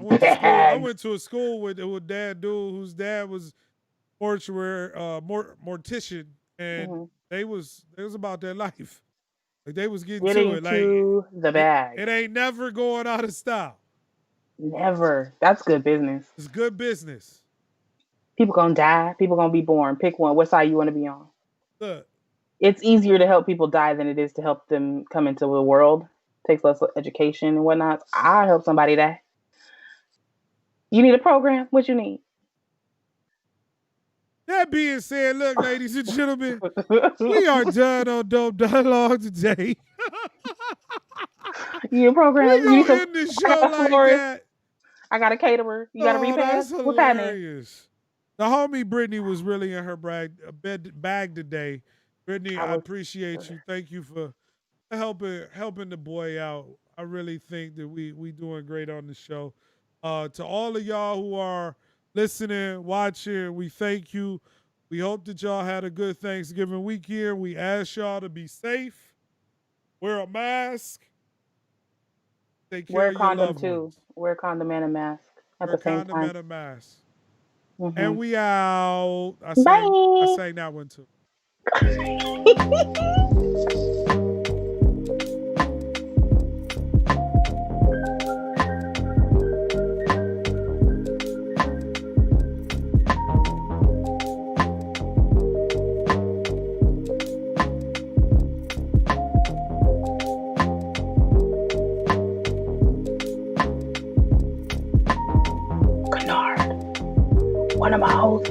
went to school. I Bad. went to a school with dad dude whose dad was mortuary mortician, and Hmm. they was about their life. Like they was getting to Getting it. Like to the bag. it ain't never going out of style. Never. That's good business. It's good business. People gonna die. People gonna be born. Pick one. What side you want to be on? Look, It's easier to help people die than it is to help them come into the world. Takes less education and whatnot. I help somebody die. You need a program? What you need? That being said, look, ladies and gentlemen, we are done on Dope Dialogue today. You need a program? We gonna end the show like that. I got a caterer. You got a repass? That's What's happening? hilarious. The homie Brittany was really in her bag today. Brittany, I appreciate you. Thank you for helping the boy out. I really think that we doing great on the show. To all of y'all who are listening, watching, we thank you. We hope that y'all had a good Thanksgiving weekend. We ask y'all to be safe, wear a mask, take care of your loved ones. Wear a condom and a mask at the same time. Wear a condom and a mask. Mm-hmm. And we out. I sang that one too. Kynard, one of my hosts.